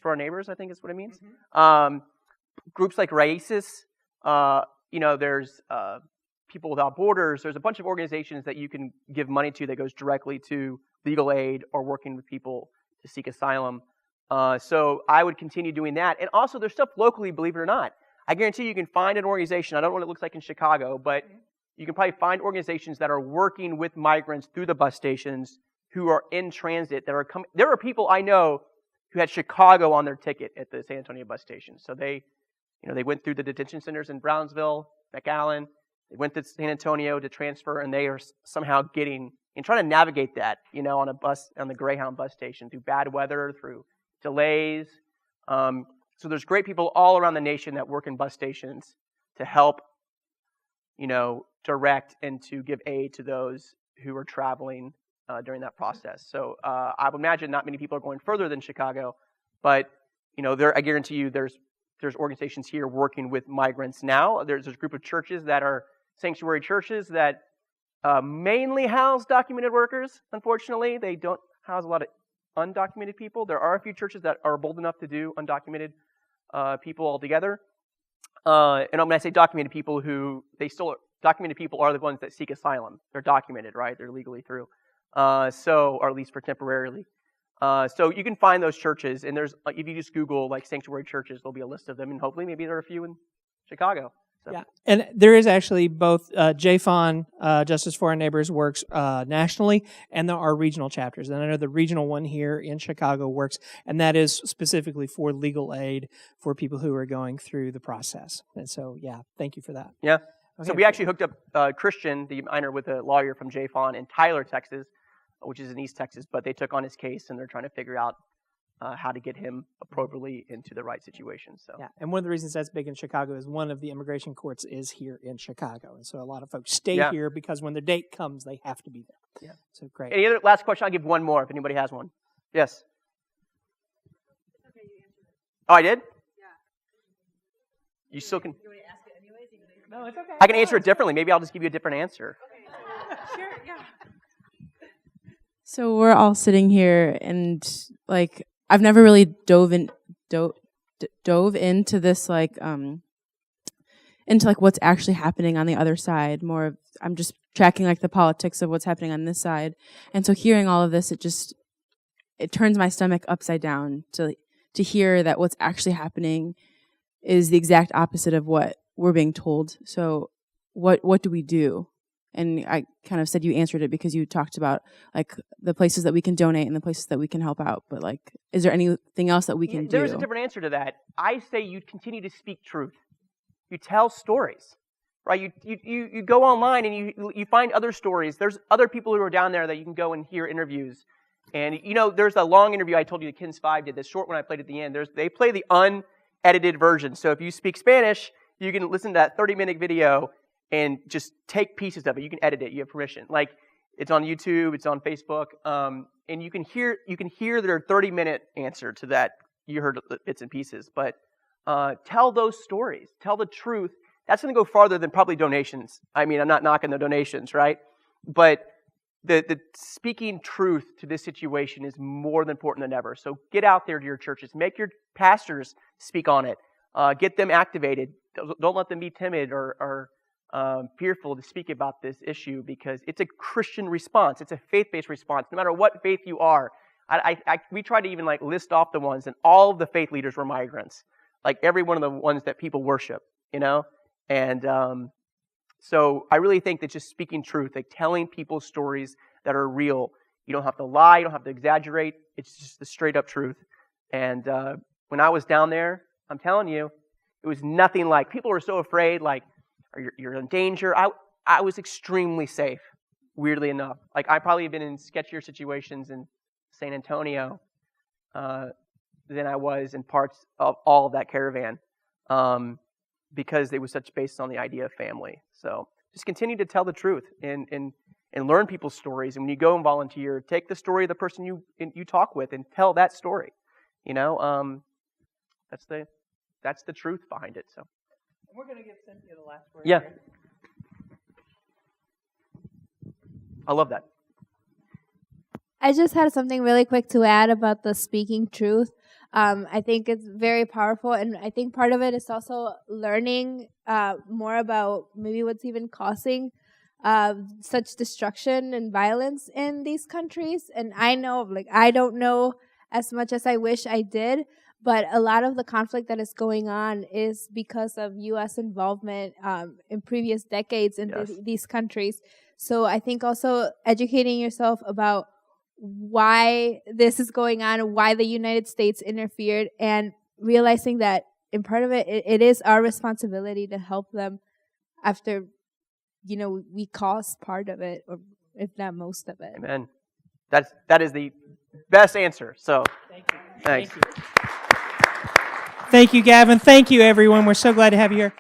Our Neighbors, I think is what it means. Groups like RAICIS, there's People Without Borders. There's a bunch of organizations that you can give money to that goes directly to legal aid or working with people to seek asylum. So I would continue doing that. And also there's stuff locally, believe it or not. I guarantee you can find an organization, I don't know what it looks like in Chicago, but you can probably find organizations that are working with migrants through the bus stations who are in transit that are coming. There are people I know who had Chicago on their ticket at the San Antonio bus station. So they went through the detention centers in Brownsville, McAllen, they went to San Antonio to transfer, and they are somehow getting and trying to navigate that, on a bus, on the Greyhound bus station, through bad weather, through delays. So there's great people all around the nation that work in bus stations to help, direct and to give aid to those who are traveling during that process. So I would imagine not many people are going further than Chicago, but I guarantee you there's organizations here working with migrants now. There's a group of churches that are sanctuary churches that mainly house documented workers. Unfortunately, they don't house a lot of undocumented people. There are a few churches that are bold enough to do undocumented people altogether. And when I say documented people, documented people are the ones that seek asylum. They're documented, right? They're legally through. Or at least for temporarily. So you can find those churches, and if you just Google like sanctuary churches, there'll be a list of them, and hopefully maybe there are a few in Chicago. So. Yeah, and there is actually both JFON, Justice for Our Neighbors, works nationally, and there are regional chapters. And I know the regional one here in Chicago works, and that is specifically for legal aid for people who are going through the process. And so, yeah, thank you for that. Yeah. Okay. So we actually hooked up Christian, the minor, with a lawyer from JFON in Tyler, Texas, which is in East Texas, but they took on his case, and they're trying to figure out how to get him appropriately into the right situation. So yeah, and one of the reasons that's big in Chicago is one of the immigration courts is here in Chicago, and so a lot of folks stay here because when their date comes, they have to be there. Yeah. So great. Any other last question? I'll give one more if anybody has one. Yes. Oh, I did? Yeah. You still can. You want to ask it anyways? No, it's okay. I can answer it differently. Maybe I'll just give you a different answer. Okay. Sure. Yeah. So we're all sitting here, and I've never really dove into this into what's actually happening on the other side. I'm just tracking the politics of what's happening on this side, and so hearing all of this, it turns my stomach upside down to hear that what's actually happening is the exact opposite of what we're being told. So what do we do? And I kind of said you answered it because you talked about the places that we can donate and the places that we can help out. But is there anything else that we can do? There's a different answer to that. I say you continue to speak truth. You tell stories, right? You go online and you find other stories. There's other people who are down there that you can go and hear interviews. And there's a long interview I told you that Kins 5 did. The short one I played at the end. They play the unedited version. So if you speak Spanish, you can listen to that 30-minute video and just take pieces of it. You can edit it. You have permission. It's on YouTube. It's on Facebook. And you can hear their 30-minute answer to that. You heard bits and pieces. But tell those stories. Tell the truth. That's going to go farther than probably donations. I mean, I'm not knocking the donations, right? But the speaking truth to this situation is more than important than ever. So get out there to your churches. Make your pastors speak on it. Get them activated. Don't let them be timid or fearful to speak about this issue because it's a Christian response. It's a faith-based response. No matter what faith you are, we tried to even like list off the ones, and all of the faith leaders were migrants. Like every one of the ones that people worship, you know? And so I really think that just speaking truth, like telling people stories that are real, you don't have to lie, you don't have to exaggerate. It's just the straight up truth. And when I was down there, I'm telling you, it was nothing like, people were so afraid, like, you're in danger. I was extremely safe, weirdly enough. Like, I probably have been in sketchier situations in San Antonio than I was in parts of all of that caravan, because it was such based on the idea of family. So just continue to tell the truth and learn people's stories. And when you go and volunteer, take the story of the person you talk with and tell that story. You know, that's the truth behind it. So we're going to give Cynthia the last word. Yeah, here. I love that. I just had something really quick to add about the speaking truth. I think it's very powerful, and I think part of it is also learning more about maybe what's even causing such destruction and violence in these countries. And I know, like, I don't know as much as I wish I did, but a lot of the conflict that is going on is because of U.S. involvement in previous decades in these countries. So I think also educating yourself about why this is going on, why the United States interfered, and realizing that in part of it, it is our responsibility to help them after, you know, we caused part of it, or if not most of it. Amen. That is the best answer. So, thank you. Thanks. Thank you, Gavin. Thank you, everyone. We're so glad to have you here.